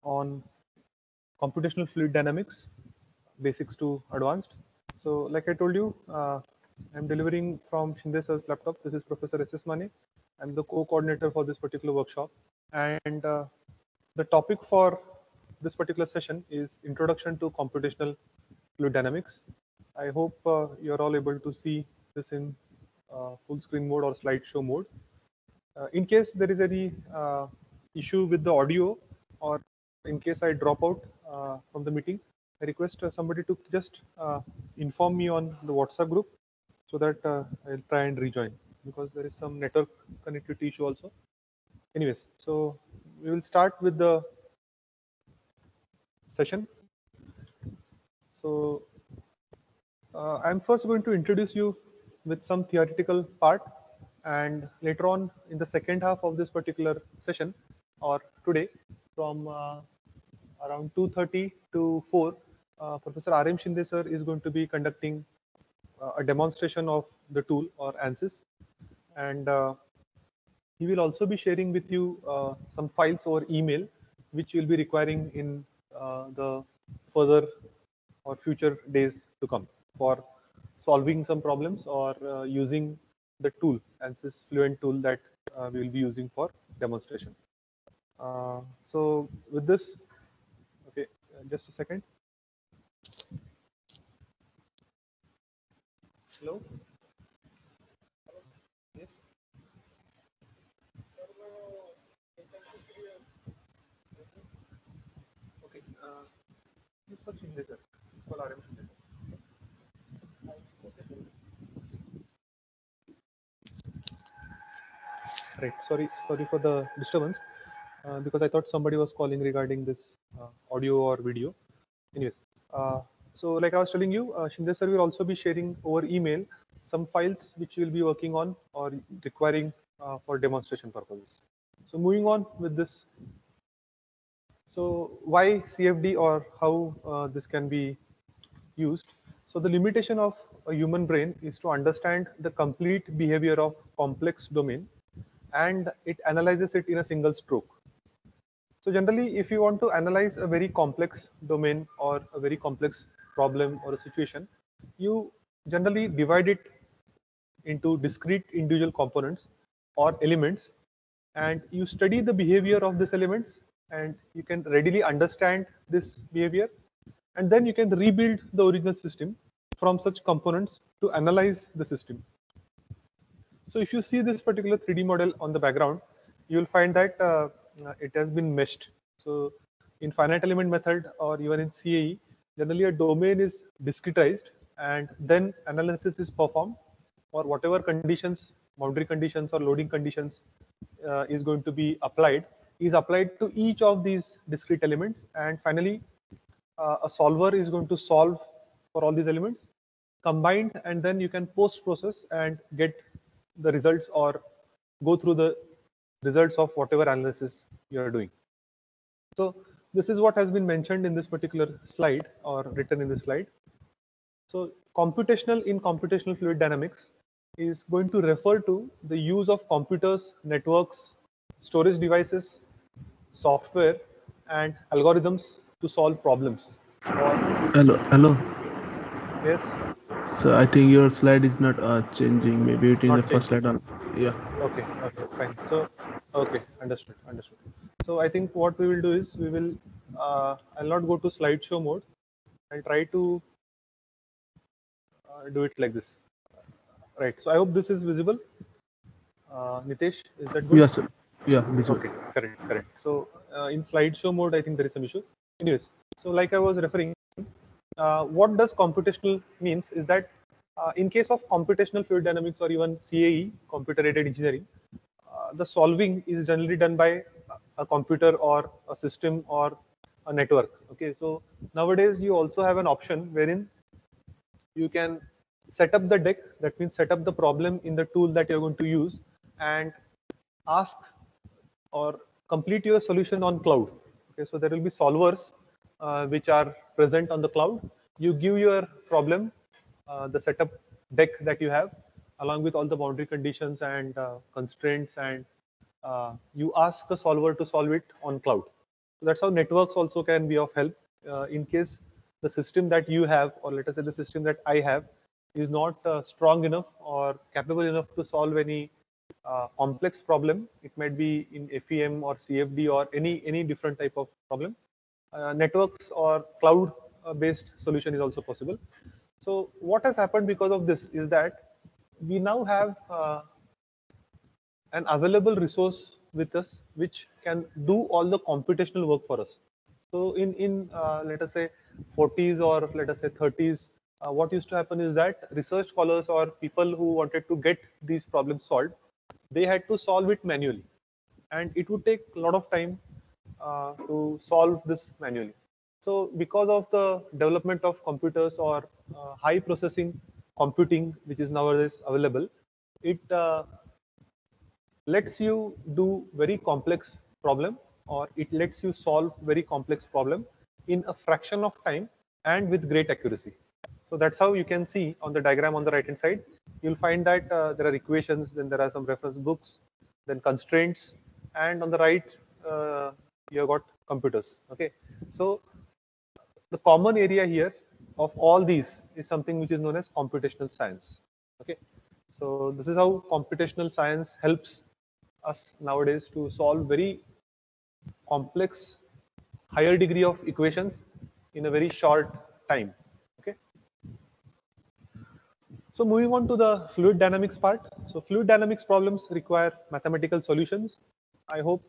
on computational fluid dynamics, basics to advanced. So, like I told you, I'm delivering from Shinde sir's laptop. This is Professor S.S. Mane. I'm the co-coordinator for this particular workshop. And the topic for this particular session is Introduction to Computational Fluid Dynamics. I hope you're all able to see this in full screen mode or slideshow mode. In case there is any issue with the audio, or in case I drop out from the meeting, I request somebody to just inform me on the WhatsApp group so that I'll try and rejoin, because there is some network connectivity issue also. Anyways, so we will start with the session. So I'm first going to introduce you with some theoretical part, and later on in the second half of this particular session, or today, from around 2:30 to 4, Professor R.M. Shinde sir is going to be conducting a demonstration of the tool or ANSYS, and he will also be sharing with you some files over email, which you'll be requiring in the further or future days to come for solving some problems, or using the tool, ANSYS Fluent tool, that we will be using for demonstration. So with this, okay, just a second. Hello? Yes? Okay. This for Shinde sir. This for RM Shinde sir. Right. Sorry for the disturbance, because I thought somebody was calling regarding this audio or video. Anyways, so like I was telling you, Shinde sir will also be sharing over email some files which we will be working on or requiring for demonstration purposes. So moving on with this. So why CFD, or how this can be used? So the limitation of a human brain is to understand the complete behavior of complex domain, and it analyzes it in a single stroke. So generally, if you want to analyze a very complex domain or a very complex problem or a situation, you generally divide it into discrete individual components or elements, and you study the behavior of these elements, and you can readily understand this behavior, and then you can rebuild the original system from such components to analyze the system. So if you see this particular 3D model on the background, you will find that it has been meshed. So in finite element method or even in CAE, generally a domain is discretized, and then analysis is performed for whatever conditions, boundary conditions or loading conditions is going to be applied, is applied to each of these discrete elements, and finally a solver is going to solve for all these elements combined, and then you can post process and get the results, or go through the results of whatever analysis you are doing. So this is what has been mentioned in this particular slide, or written in this slide. So computational in computational fluid dynamics is going to refer to the use of computers, networks, storage devices, software, and algorithms to solve problems. Or Hello. yes, So I think your slide is not changing. Maybe it is the not first changing. slide on. Yeah. Okay, okay, fine. So, okay, understood, understood. So I think what we will do is we will, I'll not go to slideshow mode. I'll try to do it like this. Right. So I hope this is visible. Nitesh, is that good? Yes, sir. Yeah, visual. Okay, correct, correct. So in slideshow mode, I think there is some issue. Anyways, so like I was referring, what does computational means is that in case of computational fluid dynamics or even CAE, computer aided engineering, the solving is generally done by a computer or a system or a network. Okay, so nowadays you also have an option wherein you can set up the deck, that means set up the problem in the tool that you're going to use, and ask or complete your solution on cloud. Okay, so there will be solvers which are present on the cloud. You give your problem, the setup deck that you have, along with all the boundary conditions and constraints, and you ask the solver to solve it on cloud. So that's how networks also can be of help in case the system that you have, or let us say the system that I have, is not strong enough or capable enough to solve any complex problem. It might be in FEM or CFD or any different type of problem. Networks or cloud based solution is also possible. So what has happened because of this is that we now have an available resource with us which can do all the computational work for us. So in let us say 40s or let us say 30s, what used to happen is that research scholars or people who wanted to get these problems solved, they had to solve it manually, and it would take a lot of time to solve this manually. So because of the development of computers or high processing computing, which is nowadays available, it lets you do very complex problem, or it lets you solve very complex problem in a fraction of time and with great accuracy. So that's how you can see on the diagram on the right hand side, you'll find that there are equations, then there are some reference books, then constraints, and on the right you have got computers. Okay, so the common area here of all these is something which is known as computational science. Okay, so this is how computational science helps us nowadays to solve very complex, higher degree of equations in a very short time. Okay, so moving on to the fluid dynamics part. So fluid dynamics problems require mathematical solutions. I hope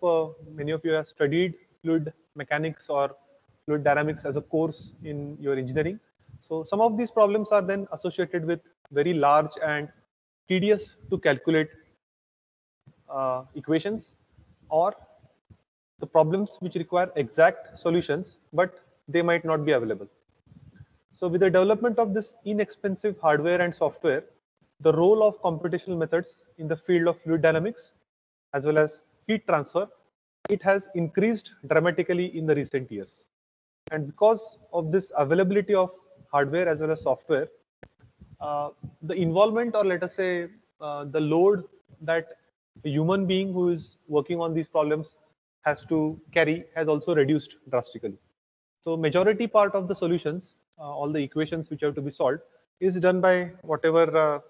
many of you have studied fluid mechanics or fluid dynamics as a course in your engineering. So some of these problems are then associated with very large and tedious to calculate equations, or the problems which require exact solutions, but they might not be available. So with the development of this inexpensive hardware and software, the role of computational methods in the field of fluid dynamics as well as heat transfer, it has increased dramatically in the recent years. And because of this availability of hardware as well as software, the involvement, or let us say the load that a human being who is working on these problems has to carry has also reduced drastically. So majority part of the solutions, all the equations which have to be solved, is done by whatever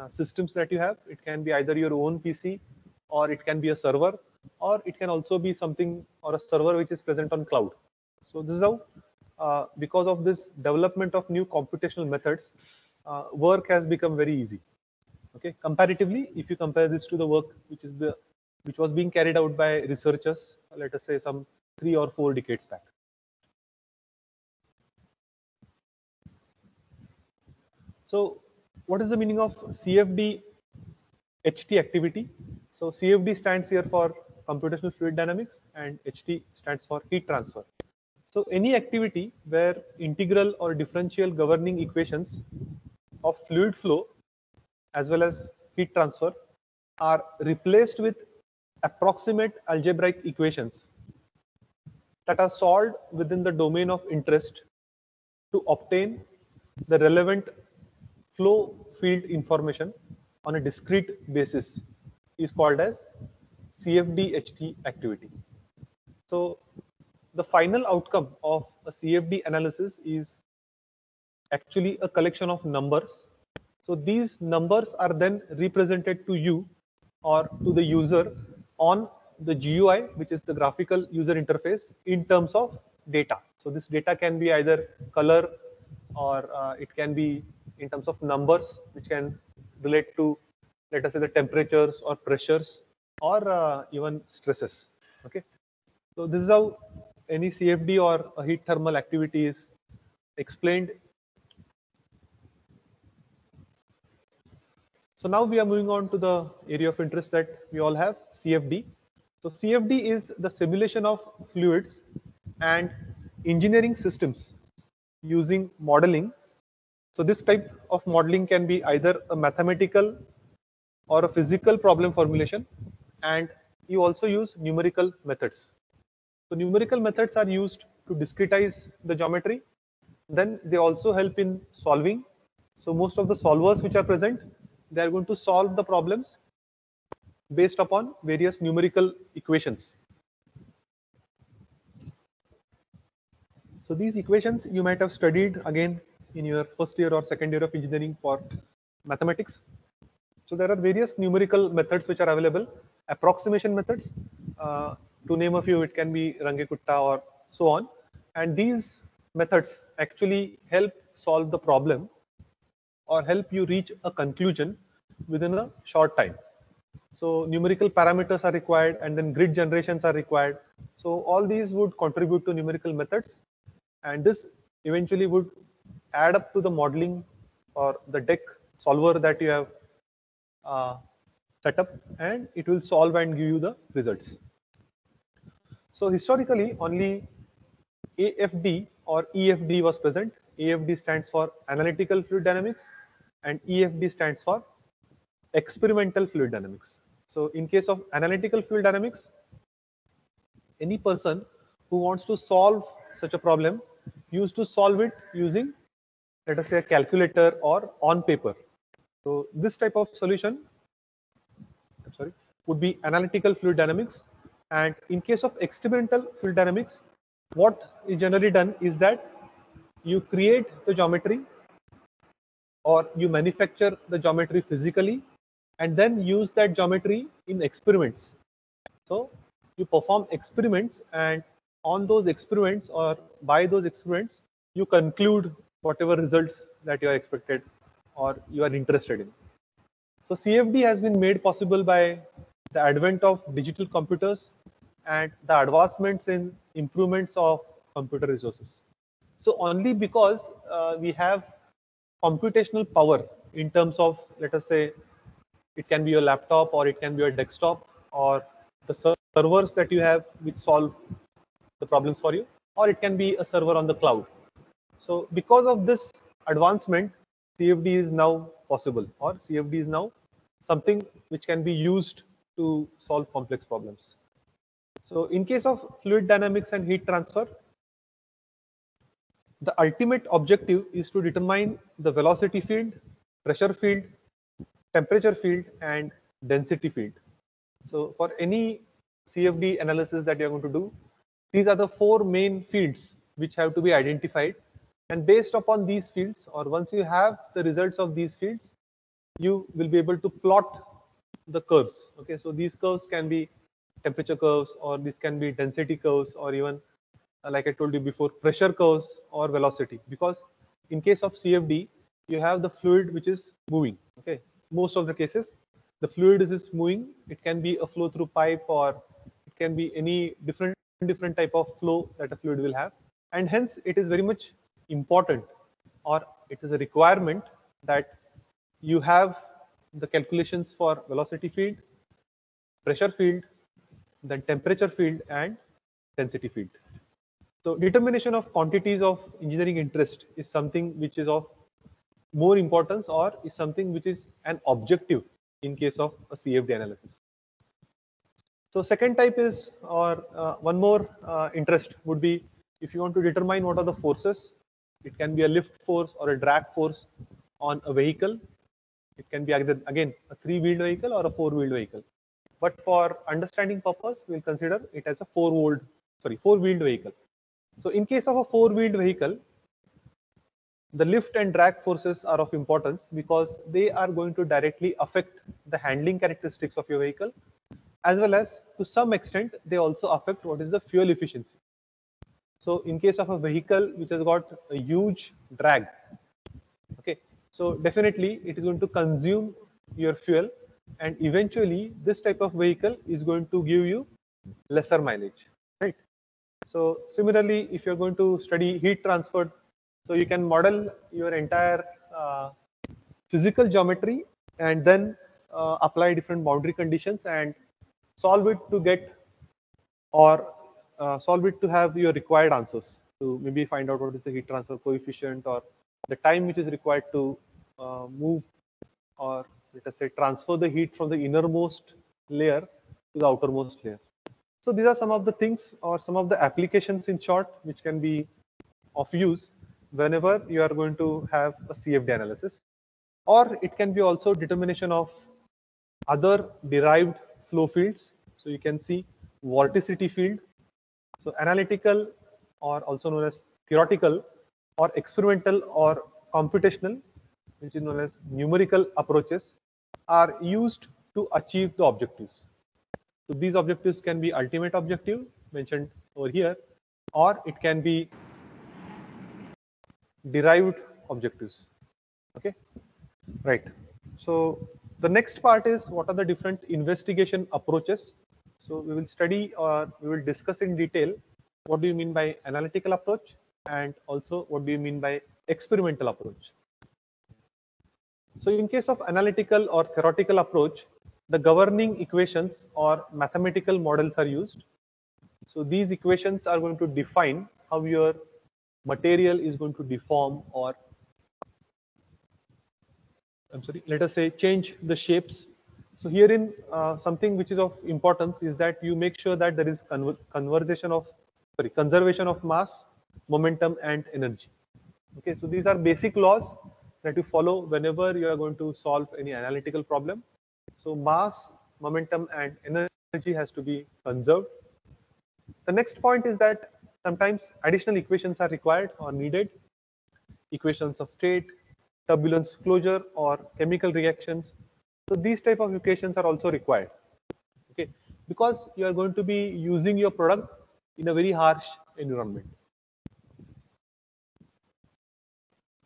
systems that you have. It can be either your own PC, or it can be a server, or it can also be something or a server which is present on cloud. So this is how, because of this development of new computational methods, work has become very easy. Okay, comparatively, if you compare this to the work which was being carried out by researchers, let us say some 3 or 4 decades back. So what is the meaning of CFD HT activity? So CFD stands here for computational fluid dynamics, and HT stands for heat transfer. So any activity where integral or differential governing equations of fluid flow as well as heat transfer are replaced with approximate algebraic equations that are solved within the domain of interest to obtain the relevant flow field information on a discrete basis is called as CFD-HT activity. So the final outcome of a CFD analysis is actually a collection of numbers. So these numbers are then represented to you or to the user on the GUI, which is the graphical user interface, in terms of data. So this data can be either color, or it can be in terms of numbers, which can relate to, let us say, the temperatures or pressures, or even stresses. Okay, so this is how any CFD or a heat thermal activity is explained. So now we are moving on to the area of interest that we all have, CFD. So CFD is the simulation of fluids and engineering systems using modeling. So this type of modeling can be either a mathematical or a physical problem formulation, and you also use numerical methods. So numerical methods are used to discretize the geometry. Then they also help in solving. So most of the solvers which are present, they are going to solve the problems based upon various numerical equations. So these equations you might have studied again in your first year or second year of engineering for mathematics. So there are various numerical methods which are available, approximation methods. To name a few, it can be Runge-Kutta or so on. And these methods actually help solve the problem or help you reach a conclusion within a short time. So numerical parameters are required and then grid generations are required. So all these would contribute to numerical methods, and this eventually would add up to the modeling or the deck solver that you have uh, set up, and it will solve and give you the results. So historically only AFD or EFD was present. AFD stands for analytical fluid dynamics and EFD stands for experimental fluid dynamics. So in case of analytical fluid dynamics, any person who wants to solve such a problem used to solve it using, let us say, a calculator or on paper. So this type of solution, I'm sorry, would be analytical fluid dynamics. And in case of experimental fluid dynamics, what is generally done is that you create the geometry or you manufacture the geometry physically and then use that geometry in experiments. So you perform experiments, and on those experiments or by those experiments, you conclude whatever results that you are expected or you are interested in. So CFD has been made possible by the advent of digital computers and the advancements in improvements of computer resources. So only because we have computational power in terms of, let us say, it can be your laptop or it can be your desktop or the servers that you have which solve the problems for you, or it can be a server on the cloud. So because of this advancement, CFD is now possible, or CFD is now something which can be used to solve complex problems. So in case of fluid dynamics and heat transfer, the ultimate objective is to determine the velocity field, pressure field, temperature field, and density field. So for any CFD analysis that you're going to do, these are the four main fields which have to be identified. And based upon these fields, or once you have the results of these fields, you will be able to plot the curves. Okay, so these curves can be temperature curves, or this can be density curves, or even like I told you before, pressure curves or velocity. Because in case of CFD, you have the fluid which is moving. Okay, most of the cases, the fluid is moving. It can be a flow through pipe, or it can be any different type of flow that a fluid will have, and hence it is very much important, or it is a requirement that you have the calculations for velocity field, pressure field, then temperature field, and density field. So determination of quantities of engineering interest is something which is of more importance, or is something which is an objective in case of a CFD analysis. So second type is, or one more interest would be, if you want to determine what are the forces. It can be a lift force or a drag force on a vehicle. It can be either, again, a three-wheeled vehicle or a four-wheeled vehicle. But for understanding purpose, we'll consider it as a four-wheeled vehicle. So in case of a four-wheeled vehicle, the lift and drag forces are of importance because they are going to directly affect the handling characteristics of your vehicle, as well as to some extent they also affect what is the fuel efficiency. So in case of a vehicle which has got a huge drag, okay, so definitely it is going to consume your fuel, and eventually this type of vehicle is going to give you lesser mileage, right? So similarly, if you're going to study heat transfer, so you can model your entire physical geometry and then apply different boundary conditions and solve it to get, or solve it to have your required answers, to maybe find out what is the heat transfer coefficient or the time which is required to move, or let us say transfer the heat from the innermost layer to the outermost layer. So these are some of the things, or some of the applications in short, which can be of use whenever you are going to have a CFD analysis. Or it can be also determination of other derived flow fields. So you can see vorticity field. So analytical, or also known as theoretical or experimental or computational, which is known as numerical approaches, are used to achieve the objectives. So these objectives can be ultimate objective mentioned over here, or it can be derived objectives. Okay, right. So the next part is what are the different investigation approaches. So we will study or we will discuss in detail what do you mean by analytical approach and also what do you mean by experimental approach. So in case of analytical or theoretical approach, the governing equations or mathematical models are used. So these equations are going to define how your material is going to deform or let us say change the shapes. So herein something which is of importance is that you make sure that there is conservation of mass, momentum and energy. Okay, so these are basic laws that you follow whenever you are going to solve any analytical problem. So mass, momentum and energy has to be conserved. The next point is that sometimes additional equations are required or needed. Equations of state, turbulence closure or chemical reactions. So these type of equations are also required. Okay, because you are going to be using your product in a very harsh environment.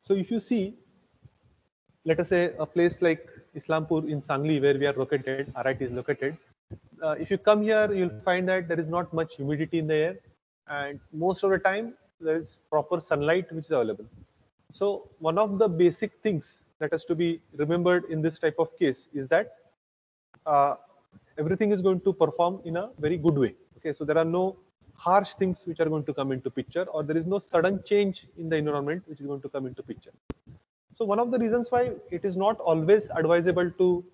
So if you see, let us say a place like Islampur in Sangli where we are located, RIT is located. If you come here, you'll find that there is not much humidity in the air, and most of the time there is proper sunlight which is available. So one of the basic things that has to be remembered in this type of case is that everything is going to perform in a very good way. Okay, so there are no harsh things which are going to come into picture, or there is no sudden change in the environment which is going to come into picture. So one of the reasons why it is not always advisable to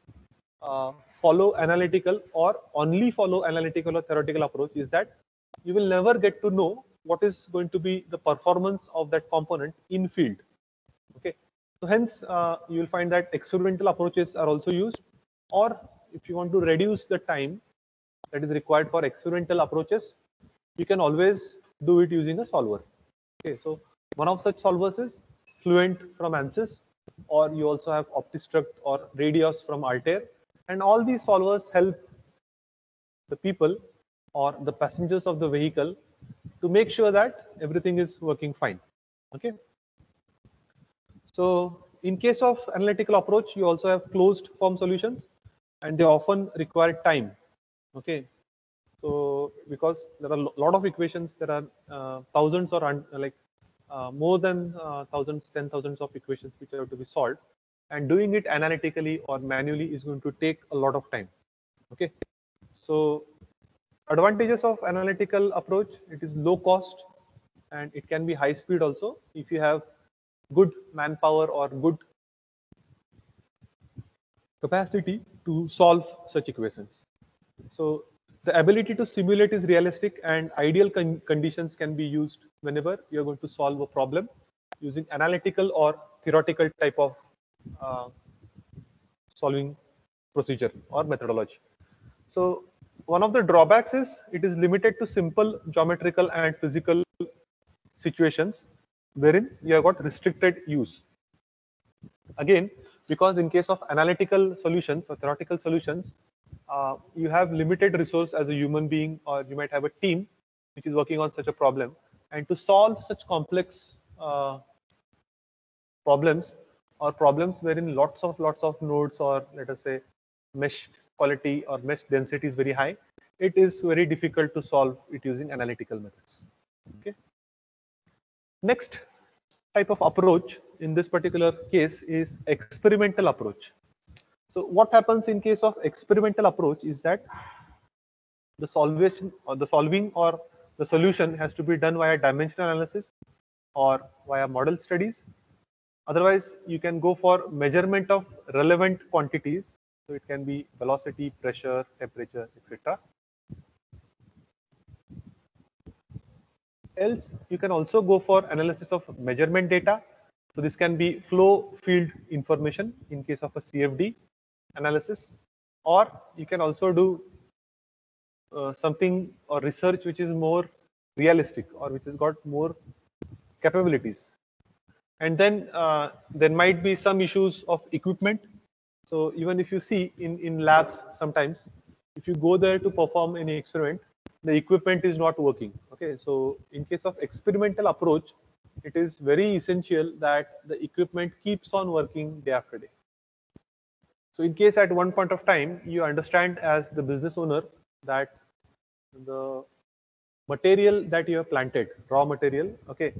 follow analytical or only follow analytical or theoretical approach is that you will never get to know what is going to be the performance of that component in field. Okay, so hence you will find that experimental approaches are also used, or if you want to reduce the time that is required for experimental approaches, you can always do it using a solver. Okay, so one of such solvers is Fluent from ANSYS, or you also have OptiStruct or Radios from Altair, and all these solvers help the people or the passengers of the vehicle to make sure that everything is working fine. Okay. So in case of analytical approach, you also have closed form solutions, and they often require time. Okay. So because there are a lot of equations, there are thousands or more than thousands, 10,000s of equations which have to be solved, and doing it analytically or manually is going to take a lot of time. Okay. So advantages of analytical approach: it is low cost and it can be high speed also if you have good manpower or good capacity to solve such equations. So the ability to simulate is realistic, and ideal conditions can be used whenever you're going to solve a problem using analytical or theoretical type of solving procedure or methodology. So one of the drawbacks is it is limited to simple geometrical and physical situations wherein you have got restricted use. Again, because in case of analytical solutions or theoretical solutions, you have limited resource as a human being, or you might have a team which is working on such a problem. And to solve such complex problems, or problems wherein lots of nodes, or let us say mesh quality or mesh density is very high, it is very difficult to solve it using analytical methods. Okay. Next type of approach in this particular case is experimental approach. So what happens in case of experimental approach is that the solving or the solution has to be done via dimensional analysis or via model studies. Otherwise, you can go for measurement of relevant quantities. So it can be velocity, pressure, temperature, etc. Else, you can also go for analysis of measurement data. So this can be flow field information in case of a CFD analysis, or you can also do something or research which is more realistic or which has got more capabilities. And then there might be some issues of equipment. So even if you see in labs sometimes, if you go there to perform any experiment, the equipment is not working. Okay, so in case of experimental approach, it is very essential that the equipment keeps on working day after day. So in case at one point of time, you understand as the business owner that the material that you have planted, raw material, okay,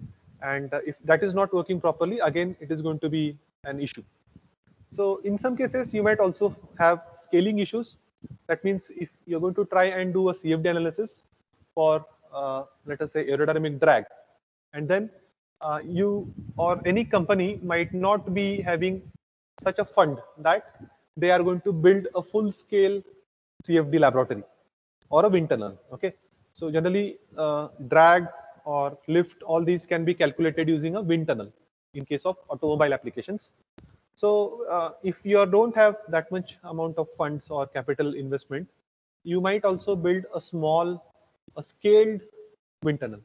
and if that is not working properly, again, it is going to be an issue. So in some cases, you might also have scaling issues. That means if you're going to try and do a CFD analysis for, let us say, aerodynamic drag, and then you or any company might not be having such a fund that they are going to build a full-scale CFD laboratory or a wind tunnel. Okay, so generally drag or lift, all these can be calculated using a wind tunnel in case of automobile applications. So if you don't have that much amount of funds or capital investment, you might also build a scaled wind tunnel.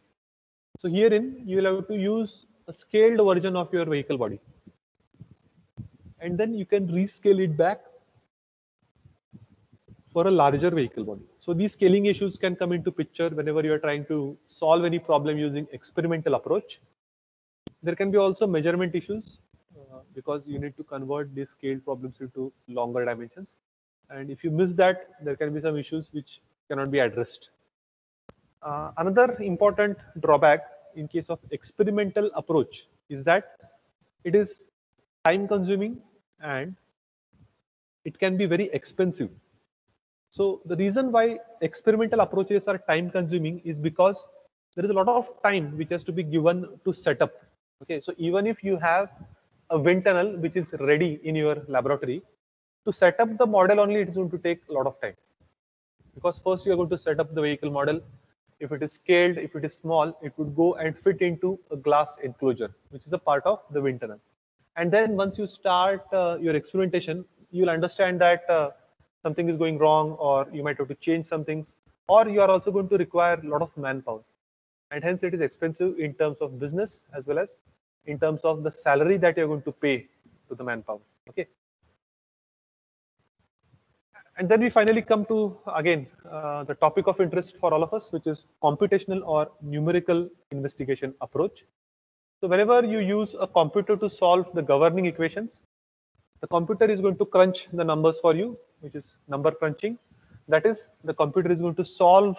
So herein, you will have to use a scaled version of your vehicle body. And then you can rescale it back for a larger vehicle body. So these scaling issues can come into picture whenever you are trying to solve any problem using experimental approach. There can be also measurement issues because you need to convert these scaled problems into longer dimensions. And if you miss that, there can be some issues which cannot be addressed. Another important drawback in case of experimental approach is that it is time consuming and it can be very expensive. So the reason why experimental approaches are time consuming is because there is a lot of time which has to be given to set up. Okay, so even if you have a wind tunnel which is ready in your laboratory, to set up the model only it is going to take a lot of time. Because first you are going to set up the vehicle model. If it is scaled, if it is small, it would go and fit into a glass enclosure, which is a part of the wind tunnel. And then once you start your experimentation, you will understand that something is going wrong, or you might have to change some things, or you are also going to require a lot of manpower. And hence it is expensive in terms of business as well as in terms of the salary that you're going to pay to the manpower. Okay. And then we finally come to, again, the topic of interest for all of us, which is computational or numerical investigation approach. So whenever you use a computer to solve the governing equations, the computer is going to crunch the numbers for you, which is number crunching. That is, the computer is going to solve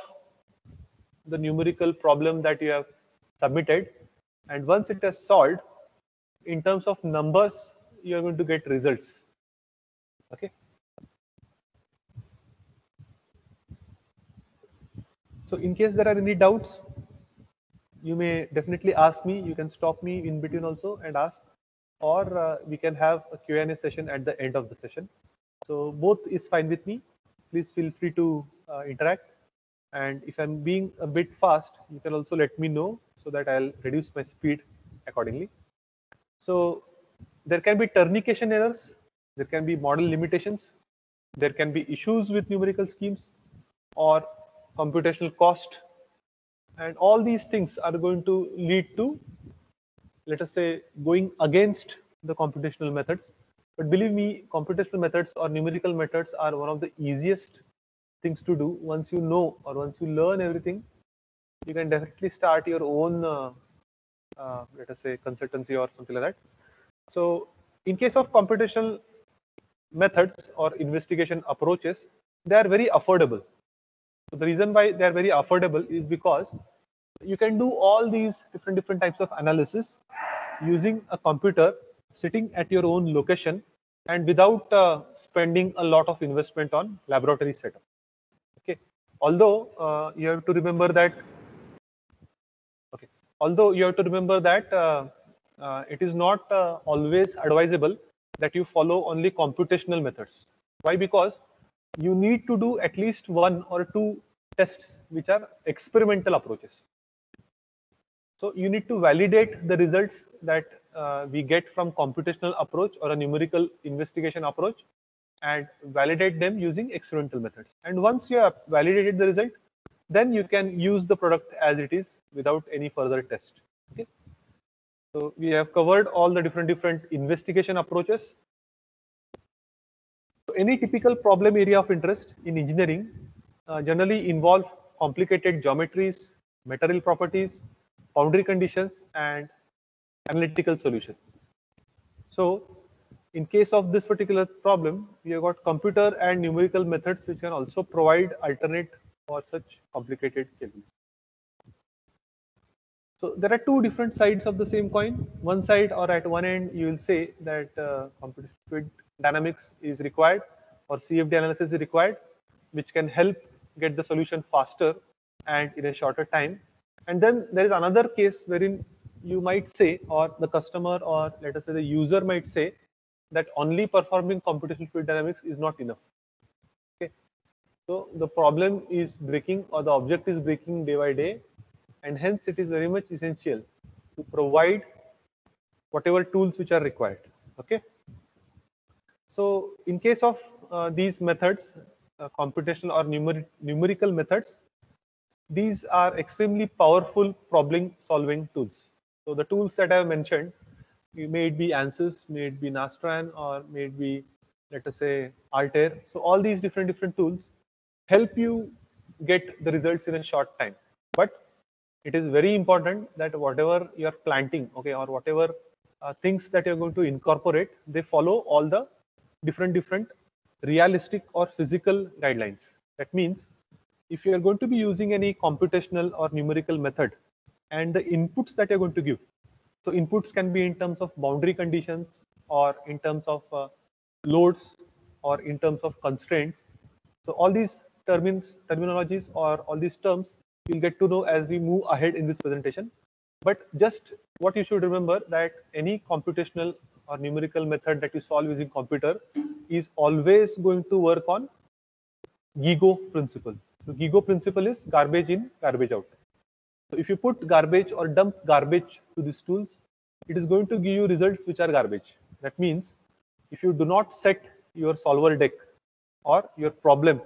the numerical problem that you have submitted. And once it has solved, in terms of numbers, you are going to get results. Okay. So in case there are any doubts, you may definitely ask me. You can stop me in between also and ask, or we can have a Q&A session at the end of the session. So both is fine with me. Please feel free to interact. And if I'm being a bit fast, you can also let me know so that I'll reduce my speed accordingly. So there can be turnication errors, there can be model limitations, there can be issues with numerical schemes or computational cost, and all these things are going to lead to, let us say, going against the computational methods. But believe me, computational methods or numerical methods are one of the easiest things to do. Once you know or once you learn everything, you can definitely start your own, let us say, consultancy or something like that. So in case of computational methods or investigation approaches, they are very affordable. So the reason why they are very affordable is because you can do all these different types of analysis using a computer sitting at your own location and without spending a lot of investment on laboratory setup. Okay. Although you have to remember that. Okay. Although you have to remember that it is not always advisable that you follow only computational methods. Why? Because you need to do at least one or two tests which are experimental approaches. So you need to validate the results that we get from computational approach or a numerical investigation approach and validate them using experimental methods. And once you have validated the result, then you can use the product as it is without any further test. Okay. So we have covered all the different investigation approaches. So any typical problem area of interest in engineering generally involve complicated geometries, material properties, boundary conditions, and analytical solution. So in case of this particular problem, we have got computer and numerical methods which can also provide alternate for such complicated calculus. So there are two different sides of the same coin. One side, or at one end, you will say that computational fluid dynamics is required or CFD analysis is required, which can help get the solution faster and in a shorter time. And then there is another case wherein you might say, or the customer, or let us say the user might say, that only performing computational fluid dynamics is not enough. Okay, so the problem is breaking, or the object is breaking day by day, and hence it is very much essential to provide whatever tools which are required. Okay, so in case of these methods, computational or numerical methods, these are extremely powerful problem solving tools. So the tools that I have mentioned, may it be ANSYS, may it be Nastran, or may it be, let us say, Altair. So all these different tools help you get the results in a short time. But it is very important that whatever you are planting, okay, or whatever things that you're going to incorporate, they follow all the different realistic or physical guidelines. That means if you are going to be using any computational or numerical method, and the inputs that you're going to give, so inputs can be in terms of boundary conditions, or in terms of loads, or in terms of constraints. So all these terminologies, or all these terms, you'll get to know as we move ahead in this presentation. But just what you should remember, that any computational or numerical method that you solve using computer is always going to work on GIGO principle. So GIGO principle is garbage in, garbage out. So if you put garbage or dump garbage to these tools, it is going to give you results which are garbage. That means if you do not set your solver deck or your problem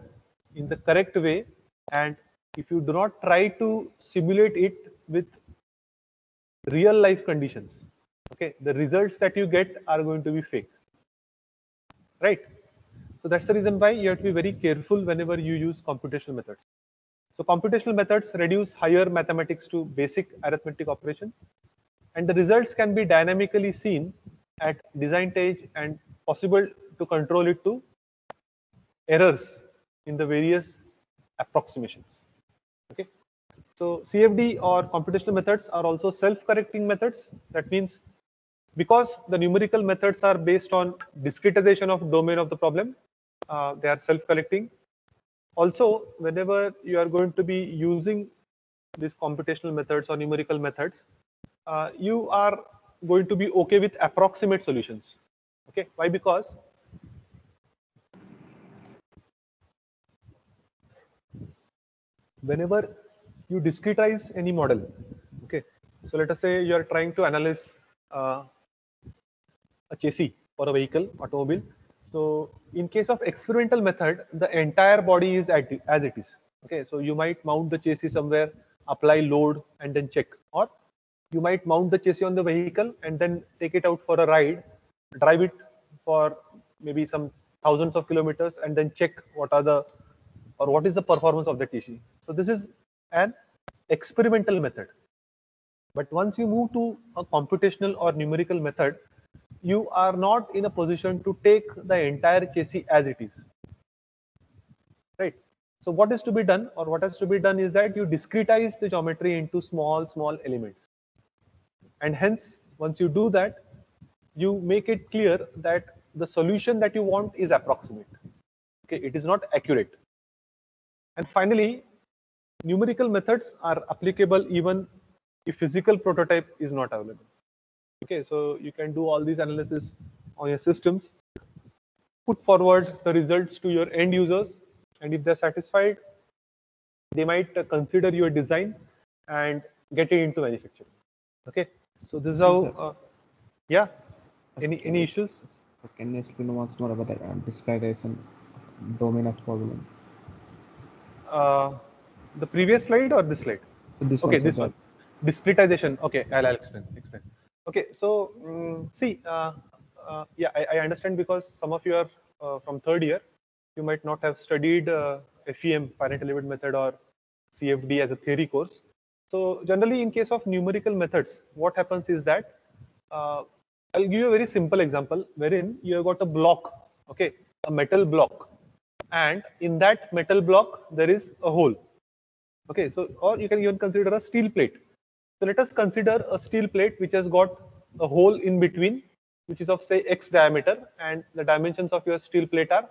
in the correct way, and if you do not try to simulate it with real life conditions, okay, the results that you get are going to be fake, right? So that's the reason why you have to be very careful whenever you use computational methods. So computational methods reduce higher mathematics to basic arithmetic operations, and the results can be dynamically seen at design stage, and possible to control it to errors in the various approximations. Okay, so CFD or computational methods are also self-correcting methods. That means because the numerical methods are based on discretization of domain of the problem, they are self-correcting. Also, whenever you are going to be using these computational methods or numerical methods, you are going to be okay with approximate solutions. Okay, why? Because whenever you discretize any model, okay, so let us say you are trying to analyze a chassis for a vehicle, automobile. So in case of experimental method, the entire body is as it is. Okay, so you might mount the chassis somewhere, apply load, and then check. Or you might mount the chassis on the vehicle and then take it out for a ride, drive it for maybe some thousands of kilometers, and then check what is the performance of the chassis. So this is an experimental method. But once you move to a computational or numerical method, you are not in a position to take the entire chassis as it is, right? So what is to be done, or what has to be done, is that you discretize the geometry into small elements, and hence once you do that, you make it clear that the solution that you want is approximate. Okay, it is not accurate. And finally, numerical methods are applicable even if physical prototype is not available. Okay, so you can do all these analysis on your systems, put forward the results to your end users, and if they're satisfied, they might consider your design and get it into manufacturing. Okay, so this is how. Yeah. Any issues? So can you explain once more about the discretization domain of problem? The previous slide or this slide? So this Okay, one, this one. Discretization. Okay, I'll explain. Okay, so see, yeah, I understand because some of you are from third year, you might not have studied FEM, finite element method, or CFD as a theory course. So generally, in case of numerical methods, what happens is that I'll give you a very simple example wherein you have got a block, okay, a metal block, and in that metal block there is a hole. Okay, so or you can even consider a steel plate. So let us consider a steel plate which has got a hole in between, which is of say x diameter, and the dimensions of your steel plate are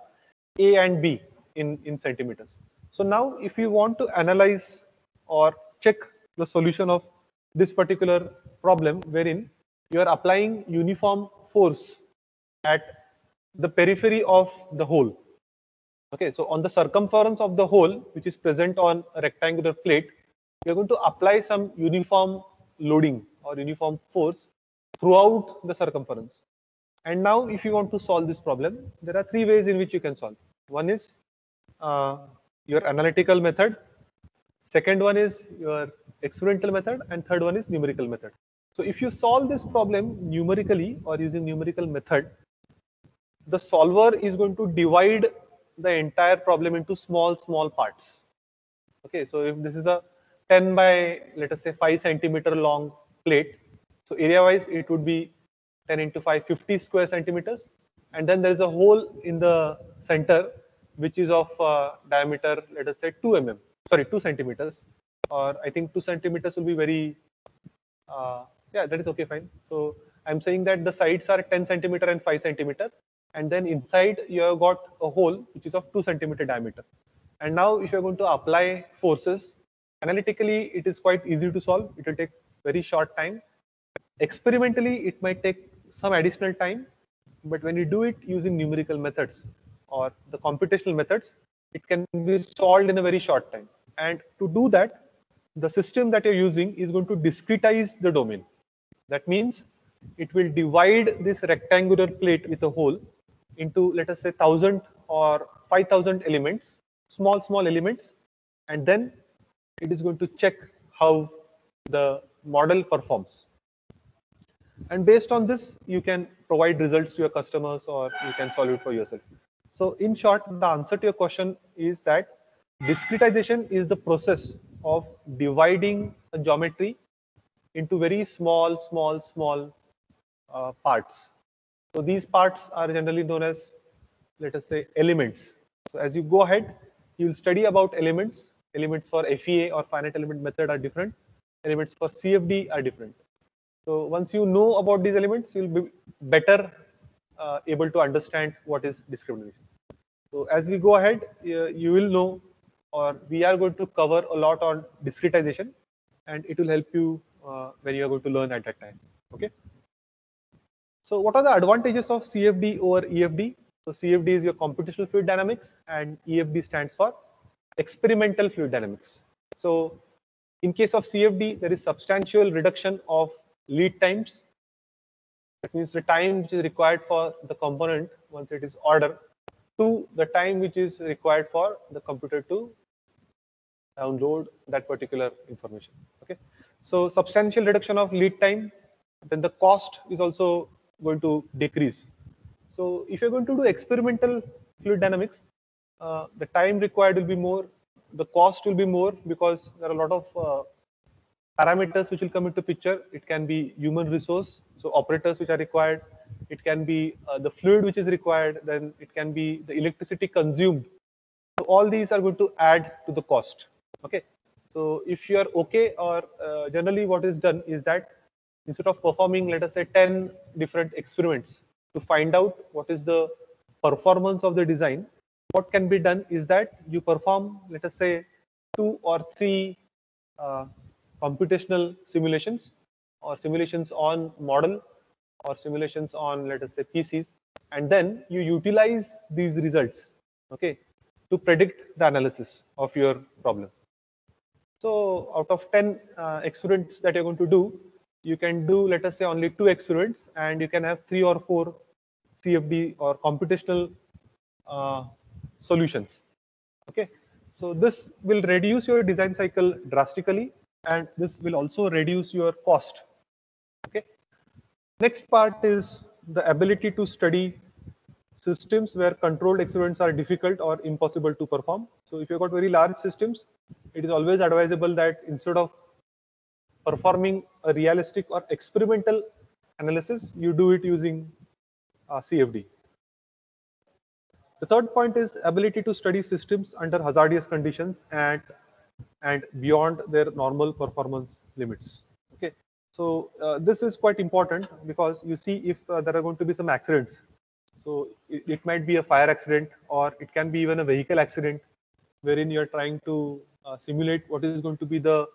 a and b in centimeters. So now if you want to analyze or check the solution of this particular problem wherein you are applying uniform force at the periphery of the hole. Okay, so on the circumference of the hole, which is present on a rectangular plate, we are going to apply some uniform loading or uniform force throughout the circumference. And now, if you want to solve this problem, there are three ways in which you can solve. One is your analytical method, second one is your experimental method, and third one is numerical method. So if you solve this problem numerically or using numerical method, the solver is going to divide the entire problem into small parts. Okay, so if this is a 10 by let us say 5 centimeter long plate, so area wise it would be 10 into 5, 50 square centimeters, and then there is a hole in the center which is of diameter, let us say 2 centimeters, or I think 2 centimeters will be very yeah, that is okay, fine. So I'm saying that the sides are 10 centimeter and 5 centimeter, and then inside you have got a hole which is of 2 centimeter diameter. And now if you're going to apply forces, analytically it is quite easy to solve. It will take very short time. Experimentally, it might take some additional time, but when you do it using numerical methods or the computational methods, it can be solved in a very short time. And to do that, the system that you're using is going to discretize the domain. That means it will divide this rectangular plate with a hole into, let us say, 1,000 or 5,000 elements, small elements, and then it is going to check how the model performs. And based on this, you can provide results to your customers or you can solve it for yourself. So in short, the answer to your question is that discretization is the process of dividing a geometry into very small parts. So these parts are generally known as, let us say, elements. So as you go ahead, you'll study about elements. Elements for FEA or finite element method are different. Elements for CFD are different. So once you know about these elements, you'll be better able to understand what is discrimination. So as we go ahead, you will know, or we are going to cover a lot on discretization, and it will help you when you are going to learn at that time. Okay. So what are the advantages of CFD over EFD? So CFD is your computational fluid dynamics, and EFD stands for experimental fluid dynamics. So in case of CFD, there is substantial reduction of lead times. That means the time which is required for the component once it is ordered to the time which is required for the computer to download that particular information. Okay, so substantial reduction of lead time, then the cost is also going to decrease. So if you're going to do experimental fluid dynamics, the time required will be more, the cost will be more, because there are a lot of parameters which will come into picture. It can be human resource, so operators which are required. It can be the fluid which is required. Then it can be the electricity consumed. So all these are going to add to the cost. Okay. So if you are okay, or generally what is done is that instead of performing, let us say, 10 different experiments to find out what is the performance of the design, what can be done is that you perform, let us say, 2 or 3 computational simulations, or simulations on model, or simulations on, let us say, PCs, and then you utilize these results, okay, to predict the analysis of your problem. So out of 10 experiments that you're going to do, you can do, let us say, only 2 experiments, and you can have 3 or 4 CFD or computational solutions. Okay, so this will reduce your design cycle drastically, and this will also reduce your cost. Okay, Next part is the ability to study systems where controlled experiments are difficult or impossible to perform. So if you've got very large systems, it is always advisable that instead of performing a realistic or experimental analysis, you do it using CFD. The third point is ability to study systems under hazardous conditions and beyond their normal performance limits. Okay, so this is quite important because you see if there are going to be some accidents. So it might be a fire accident or it can be even a vehicle accident wherein you are trying to simulate what is going to be the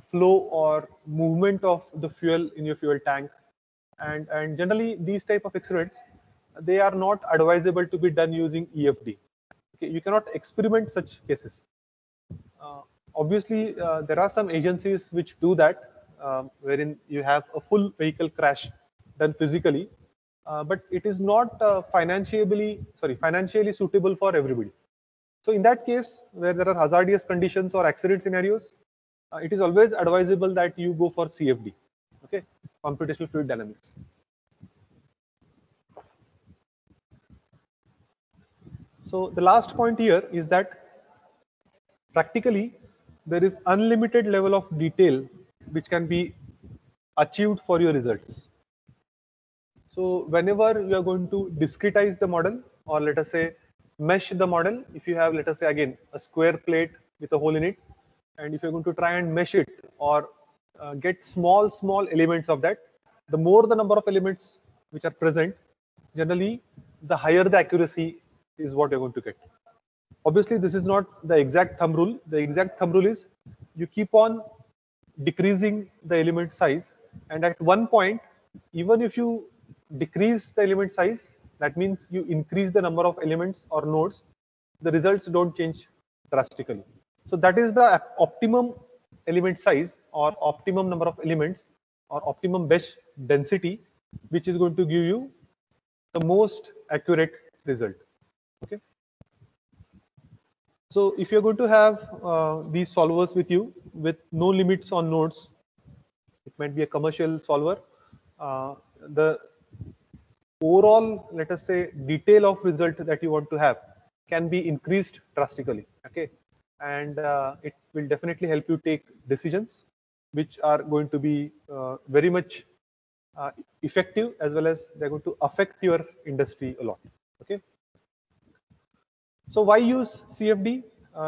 flow or movement of the fuel in your fuel tank. And generally these type of experiments, they are not advisable to be done using EFD. Okay, you cannot experiment such cases. Uh, Obviously, there are some agencies which do that, wherein you have a full vehicle crash done physically, but it is not financially suitable for everybody. So in that case, where there are hazardous conditions or accident scenarios, it is always advisable that you go for CFD, okay, computational fluid dynamics. So the last point here is that practically there is unlimited level of detail which can be achieved for your results. So whenever you are going to discretize the model, or let us say mesh the model, if you have, let us say again, a square plate with a hole in it, and if you're going to try and mesh it or get small elements of that, the more the number of elements which are present, generally the higher the accuracy is what you're going to get. Obviously, this is not the exact thumb rule. The exact thumb rule is you keep on decreasing the element size, and at one point, even if you decrease the element size, that means you increase the number of elements or nodes, the results don't change drastically. So that is the optimum element size or optimum number of elements or optimum mesh density, which is going to give you the most accurate result. Okay. So if you're going to have these solvers with you with no limits on nodes, it might be a commercial solver. The overall, let us say, detail of result that you want to have can be increased drastically. Okay, and it will definitely help you take decisions which are going to be very much effective, as well as they're going to affect your industry a lot. Okay. So why use CFD?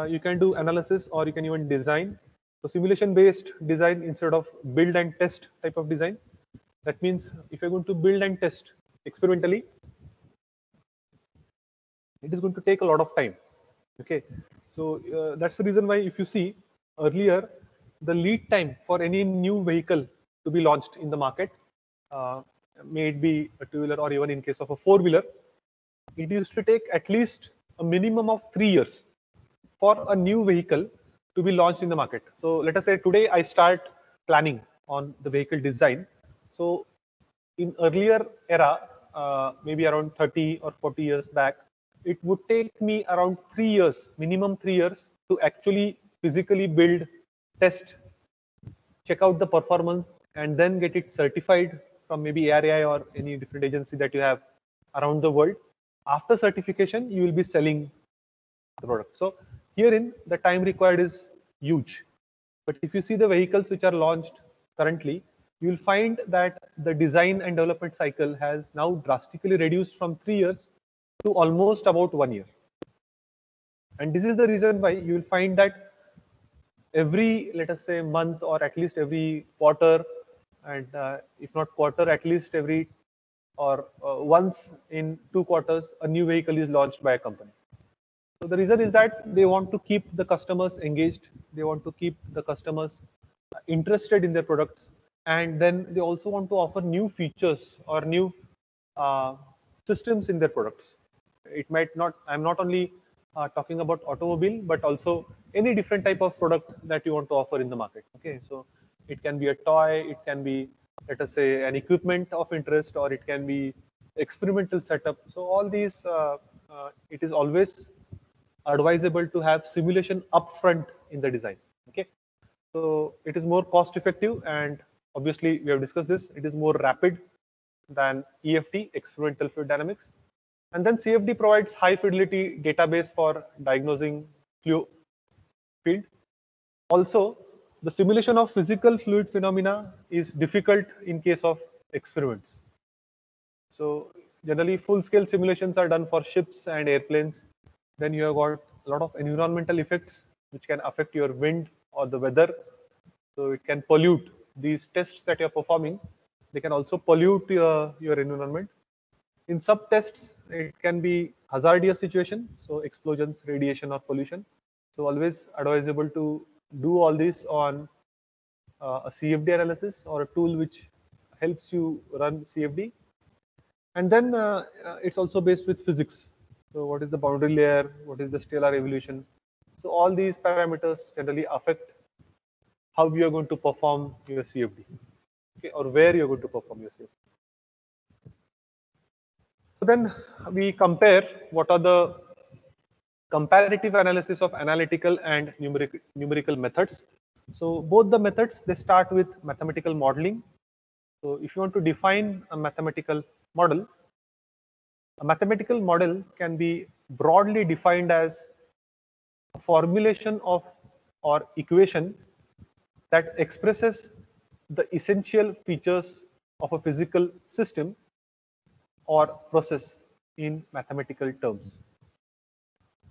You can do analysis or you can even design. So simulation based design instead of build and test type of design. That means if you're going to build and test experimentally, it is going to take a lot of time. Okay, so that's the reason why if you see earlier, the lead time for any new vehicle to be launched in the market, may it be a two-wheeler or even in case of a four-wheeler, it used to take at least a minimum of 3 years for a new vehicle to be launched in the market. So let us say today I start planning on the vehicle design. So in earlier era, maybe around 30 or 40 years back, it would take me around 3 years, minimum 3 years, to actually physically build, test, check out the performance, and then get it certified from maybe ARAI or any different agency that you have around the world. After certification, you will be selling the product. So herein, the time required is huge. But if you see the vehicles which are launched currently, you will find that the design and development cycle has now drastically reduced from 3 years to almost about 1 year. And this is the reason why you will find that every, let us say, month or at least every quarter, and if not quarter, at least every or once in 2 quarters, a new vehicle is launched by a company. So the reason is that they want to keep the customers engaged. They want to keep the customers interested in their products, and then they also want to offer new features or new uh, systems in their products. It might not. I'm not only talking about automobile, but also any different type of product that you want to offer in the market. Okay, so it can be a toy, it can be, let us say, an equipment of interest, or it can be experimental setup. So all these, it is always advisable to have simulation upfront in the design. Okay, so it is more cost effective, and obviously we have discussed this. It is more rapid than EFD, experimental fluid dynamics. And then CFD provides high fidelity database for diagnosing fluid field. Also, the simulation of physical fluid phenomena is difficult in case of experiments. So generally full-scale simulations are done for ships and airplanes. Then you have got a lot of environmental effects which can affect your wind or the weather. So it can pollute these tests that you're performing. They can also pollute your environment. In sub-tests, it can be hazardous situation, so explosions, radiation, or pollution. So always advisable to do all this on a CFD analysis or a tool which helps you run CFD. And then it's also based with physics. So what is the boundary layer? What is the stellar evolution? So all these parameters generally affect how you are going to perform your CFD, okay, or where you're going to perform your CFD. So then we compare what are the comparative analysis of analytical and numerical methods. So both the methods, they start with mathematical modeling. So if you want to define a mathematical model can be broadly defined as a formulation of or equation that expresses the essential features of a physical system or process in mathematical terms.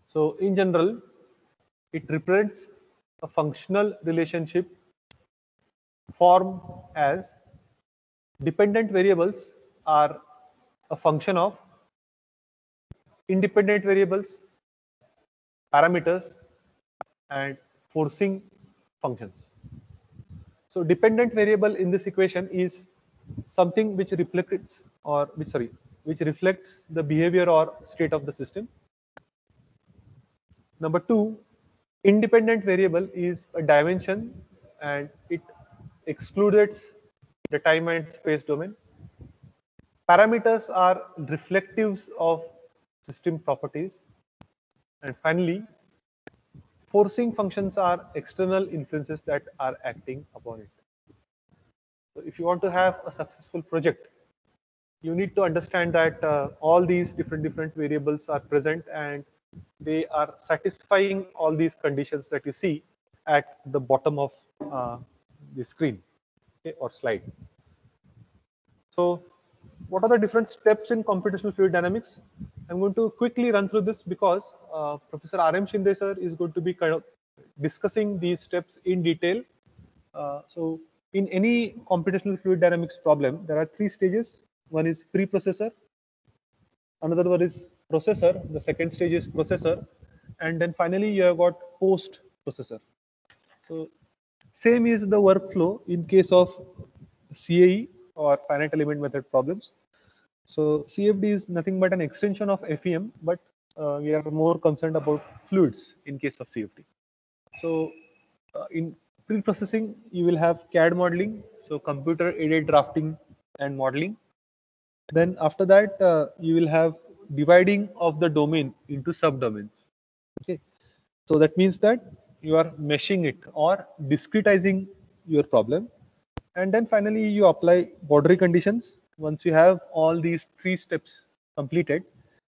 So in general, it represents a functional relationship formed as dependent variables are a function of independent variables, parameters, and forcing functions. So dependent variable in this equation is something which reflects which reflects the behavior or state of the system. Number two, independent variable is a dimension and it excludes the time and space domain. Parameters are reflectives of system properties. And finally, forcing functions are external influences that are acting upon it. So if you want to have a successful project, you need to understand that all these different variables are present and they are satisfying all these conditions that you see at the bottom of the screen, okay, or slide. So what are the different steps in computational fluid dynamics? I'm going to quickly run through this because Professor R.M. Shinde sir is going to be kind of discussing these steps in detail. So in any computational fluid dynamics problem, there are three stages. One is pre-processor, another one is processor, the second stage is processor, and then finally you have got post-processor. So same is the workflow in case of CAE or finite element method problems. So CFD is nothing but an extension of FEM, but we are more concerned about fluids in case of CFD. So in pre-processing, you will have CAD modeling, so computer aided drafting and modeling. Then after that, you will have dividing of the domain into subdomains. Okay, so that means that you are meshing it or discretizing your problem, and then finally you apply boundary conditions. Once you have all these three steps completed,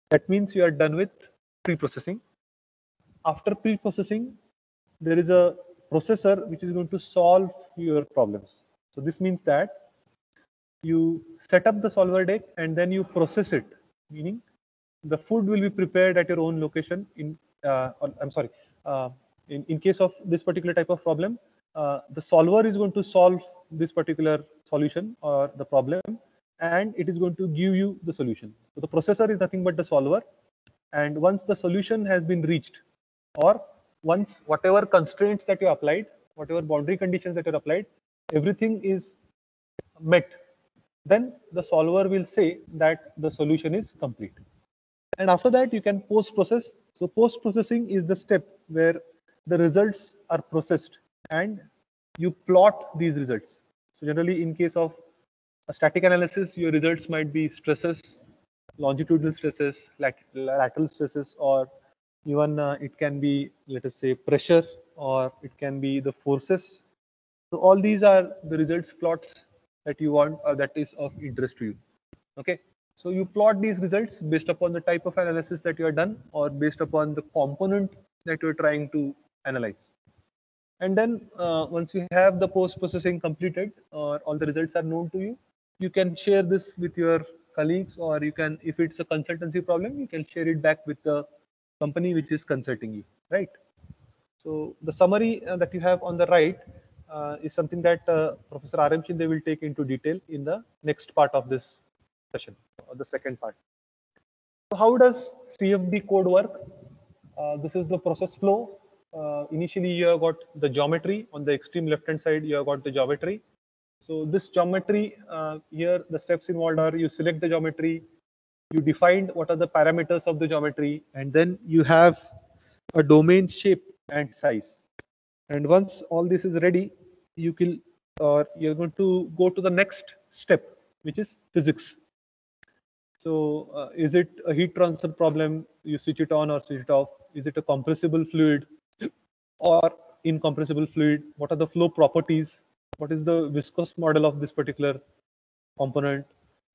that means you are done with pre-processing. After pre-processing, there is a processor which is going to solve your problems. So this means that you set up the solver deck and then you process it, meaning the food will be prepared at your own location. In case of this particular type of problem, the solver is going to solve this particular solution or the problem, and it is going to give you the solution. So the processor is nothing but the solver, and once the solution has been reached, or once whatever constraints that you applied, whatever boundary conditions that you applied, everything is met, then the solver will say that the solution is complete. And after that, you can post process. So post processing is the step where the results are processed and you plot these results. So generally in case of a static analysis, your results might be stresses, longitudinal stresses, lateral stresses, or even it can be, let us say, pressure, or it can be the forces. So all these are the results plots that you want or that is of interest to you. Okay, so you plot these results based upon the type of analysis that you have done or based upon the component that you're trying to analyze. And then once you have the post processing completed or all the results are known to you, you can share this with your colleagues, or you can, if it's a consultancy problem, you can share it back with the company which is consulting you, right? So the summary that you have on the right is something that Professor R.M. Shinde will take into detail in the next part of this session, or the second part. So how does CFD code work? This is the process flow. Initially, you have got the geometry. On the extreme left-hand side, you have got the geometry. So this geometry, here the steps involved are you select the geometry, you define what are the parameters of the geometry, and then you have a domain shape and size. And once all this is ready, you can, or you're going to go to the next step, which is physics. So is it a heat transfer problem? You switch it on or switch it off. Is it a compressible fluid or incompressible fluid? What are the flow properties? What is the viscous model of this particular component?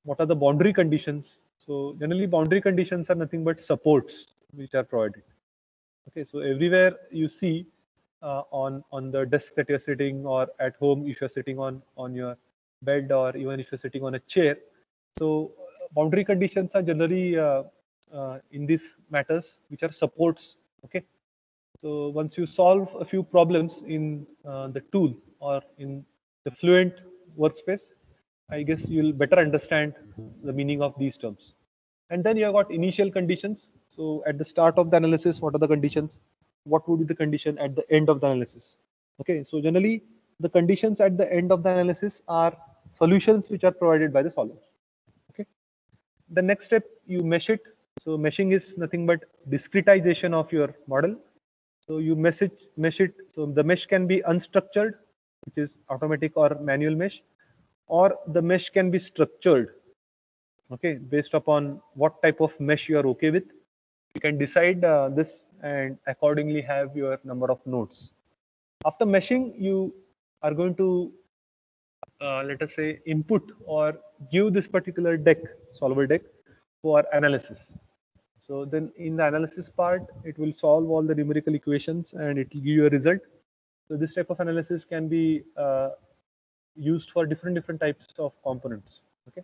What are the boundary conditions? So generally boundary conditions are nothing but supports which are provided. Okay, so everywhere you see on the desk that you're sitting, or at home if you're sitting on your bed, or even if you're sitting on a chair. So boundary conditions are generally in these matters which are supports. Okay, so once you solve a few problems in the tool or in the Fluent workspace, I guess you'll better understand the meaning of these terms. And then you have got initial conditions. So at the start of the analysis, what are the conditions? What would be the condition at the end of the analysis? Okay, so generally the conditions at the end of the analysis are solutions which are provided by the solver. Okay, the next step, you mesh it. So meshing is nothing but discretization of your model. So you mesh it. So the mesh can be unstructured, which is automatic or manual mesh, or the mesh can be structured. Okay, based upon what type of mesh you are okay with, you can decide this and accordingly have your number of nodes. After meshing, you are going to let us say input or give this particular deck, solver deck, for analysis. So then in the analysis part, it will solve all the numerical equations and it will give you a result. So this type of analysis can be used for different types of components. Okay.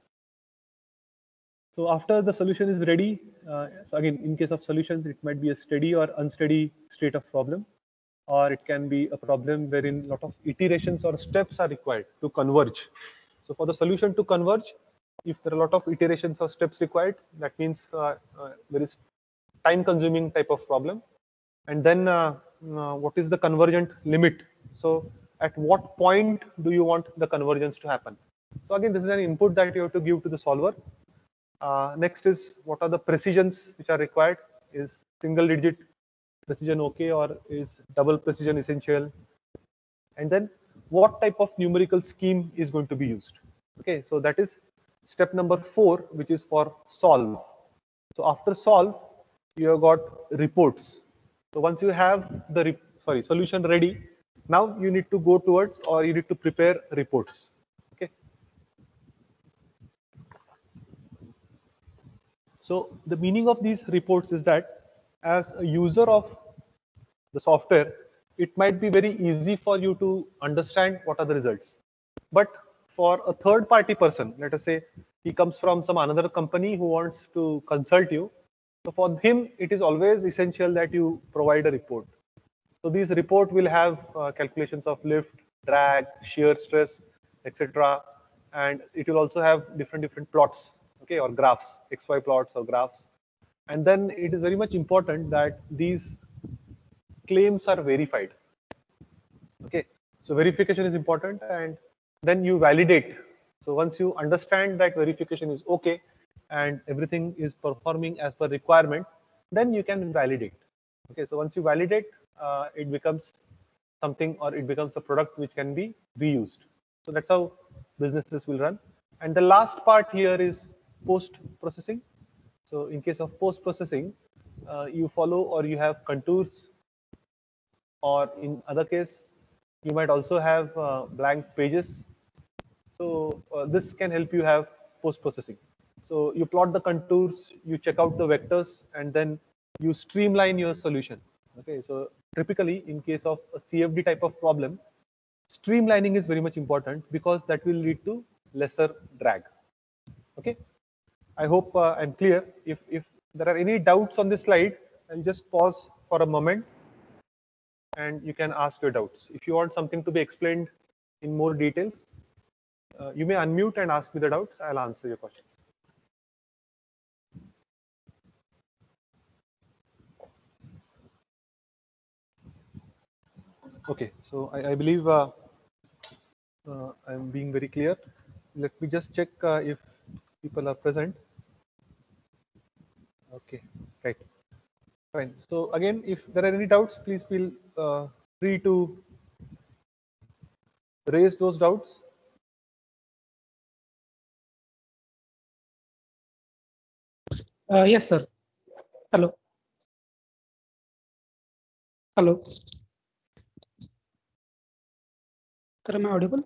So after the solution is ready, so again, in case of solutions, it might be a steady or unsteady state of problem, or it can be a problem wherein a lot of iterations or steps are required to converge. So for the solution to converge, if there are a lot of iterations or steps required, that means there is time-consuming type of problem. And then what is the convergent limit? So at what point do you want the convergence to happen? So again, this is an input that you have to give to the solver. Next is what are the precisions which are required? Is single digit precision okay, or is double precision essential? And then what type of numerical scheme is going to be used? Okay, so that is step number 4, which is for solve. So after solve, you have got reports. So once you have the solution ready, now you need to go towards, or you need to prepare reports. Okay. So the meaning of these reports is that as a user of the software, it might be very easy for you to understand what are the results. But for a third party person, let us say he comes from some another company who wants to consult you. So for him, it is always essential that you provide a report. So these report will have calculations of lift, drag, shear stress, etc. And it will also have different plots, okay, or graphs, XY plots or graphs. And then it is very much important that these claims are verified. Okay, so verification is important, and then you validate. So once you understand that verification is okay and everything is performing as per requirement, then you can validate. Okay, so once you validate, it becomes something, or it becomes a product which can be reused. So that's how businesses will run. And the last part here is post processing. So in case of post processing, you follow, or you have contours, or in other case, you might also have blank pages. So this can help you have post processing. So you plot the contours, you check out the vectors, and then you streamline your solution. Okay, so typically in case of a CFD type of problem, streamlining is very much important because that will lead to lesser drag. Okay, I hope I'm clear. If there are any doubts on this slide, I'll just pause for a moment and you can ask your doubts. If you want something to be explained in more details, you may unmute and ask me the doubts. I'll answer your questions. Okay, so I believe I'm being very clear. Let me just check if people are present. Okay, right, fine. So again, if there are any doubts, please feel free to raise those doubts. Yes, sir. Hello. Hello. Sir, am I audible?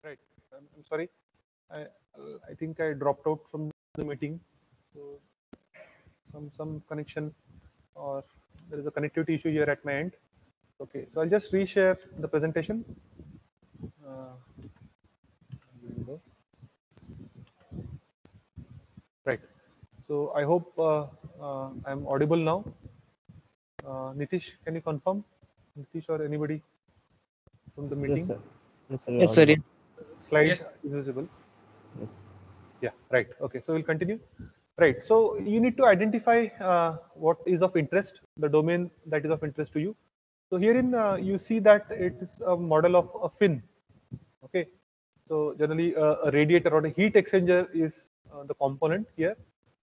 Right. I'm sorry. I, I think I dropped out from the meeting. So some connection or there is a connectivity issue here at my end. Okay. So I'll just reshare the presentation. Window. Right. So I hope I'm audible now. Nitish, can you confirm? Nitish or anybody from the meeting? Yes, sir. Yes, sir. Yes, sir. Slide Yes. is visible. Yes. Yeah, right. Okay, so we'll continue. Right. So you need to identify what is of interest, the domain that is of interest to you. So herein you see that it is a model of a fin. Okay. So generally a radiator or a heat exchanger is the component here.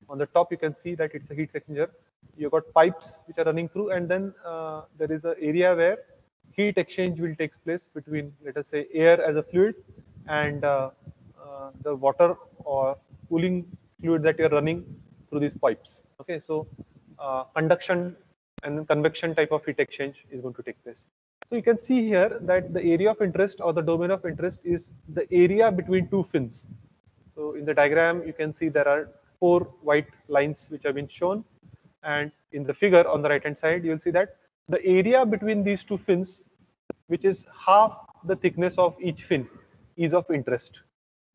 On the top you can see that it's a heat exchanger. You've got pipes which are running through, and then there is an area where heat exchange will take place between, let us say, air as a fluid and the water or cooling fluid that you're running through these pipes. Okay, so conduction and convection type of heat exchange is going to take place. So you can see here that the area of interest or the domain of interest is the area between two fins. So in the diagram, you can see there are 4 white lines which have been shown. And in the figure on the right hand side, you will see that the area between these two fins, which is half the thickness of each fin, is of interest.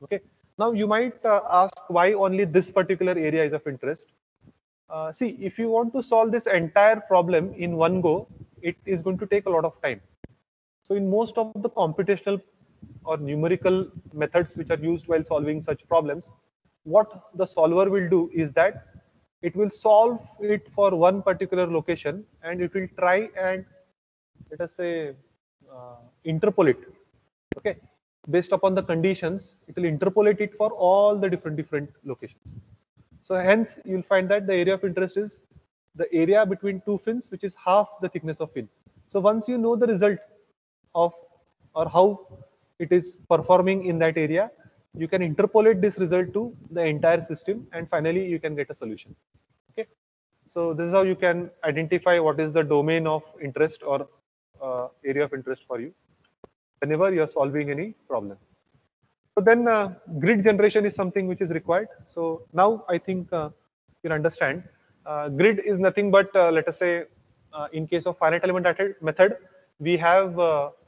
Okay. Now you might ask why only this particular area is of interest. See, if you want to solve this entire problem in one go, it is going to take a lot of time. So in most of the computational or numerical methods which are used while solving such problems, what the solver will do is that it will solve it for one particular location and it will try and, let us say, interpolate. Okay, based upon the conditions, it will interpolate it for all the different locations. So hence you'll find that the area of interest is the area between two fins, which is half the thickness of fin. So once you know the result of or how it is performing in that area, you can interpolate this result to the entire system, and finally you can get a solution. Okay, so this is how you can identify what is the domain of interest or area of interest for you whenever you are solving any problem. So then grid generation is something which is required. So now I think you'll understand. Grid is nothing but, let us say, in case of finite element method, we have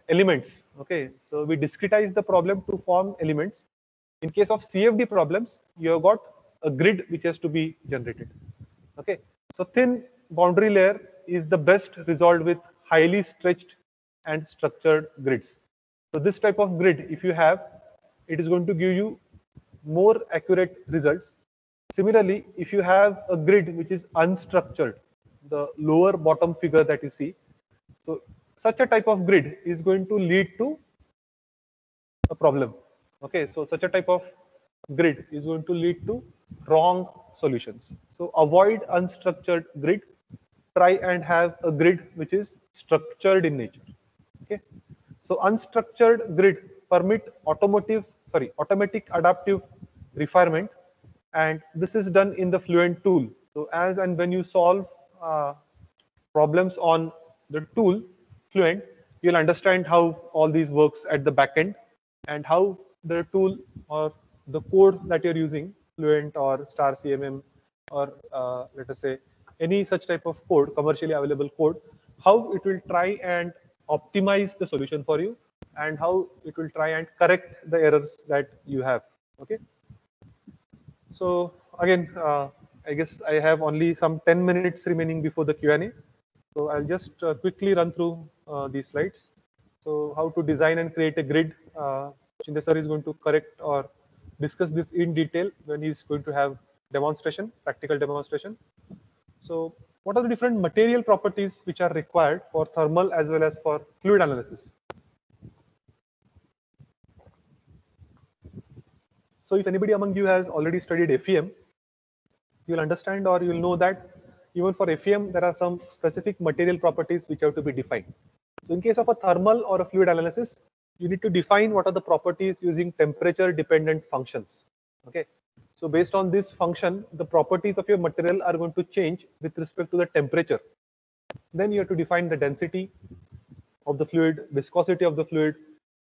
elements. Okay, so we discretize the problem to form elements. In case of CFD problems, you have got a grid which has to be generated. Okay, so thin boundary layer is the best resolved with highly stretched and structured grids. So this type of grid, if you have, it is going to give you more accurate results. Similarly, if you have a grid which is unstructured, the lower bottom figure that you see, so such a type of grid is going to lead to a problem. Okay, so such a type of grid is going to lead to wrong solutions. So avoid unstructured grid. Try and have a grid which is structured in nature. Okay, so unstructured grid permit automatic adaptive refinement, and this is done in the Fluent tool. So as and when you solve problems on the tool Fluent, you'll understand how all these works at the back end and how the tool or the code that you're using, Fluent or Star CMM or let us say any such type of code, commercially available code, how it will try and optimize the solution for you and how it will try and correct the errors that you have. Okay. So again, I guess I have only some 10 minutes remaining before the Q&A. So I'll just quickly run through these slides. So how to design and create a grid. Shinde sir is going to correct or discuss this in detail when he's going to have demonstration, practical demonstration. So what are the different material properties which are required for thermal as well as for fluid analysis? So if anybody among you has already studied FEM, you'll understand or you'll know that even for FEM, there are some specific material properties which have to be defined. So in case of a thermal or a fluid analysis, you need to define what are the properties using temperature dependent functions. Okay. So based on this function, the properties of your material are going to change with respect to the temperature. Then you have to define the density of the fluid, viscosity of the fluid,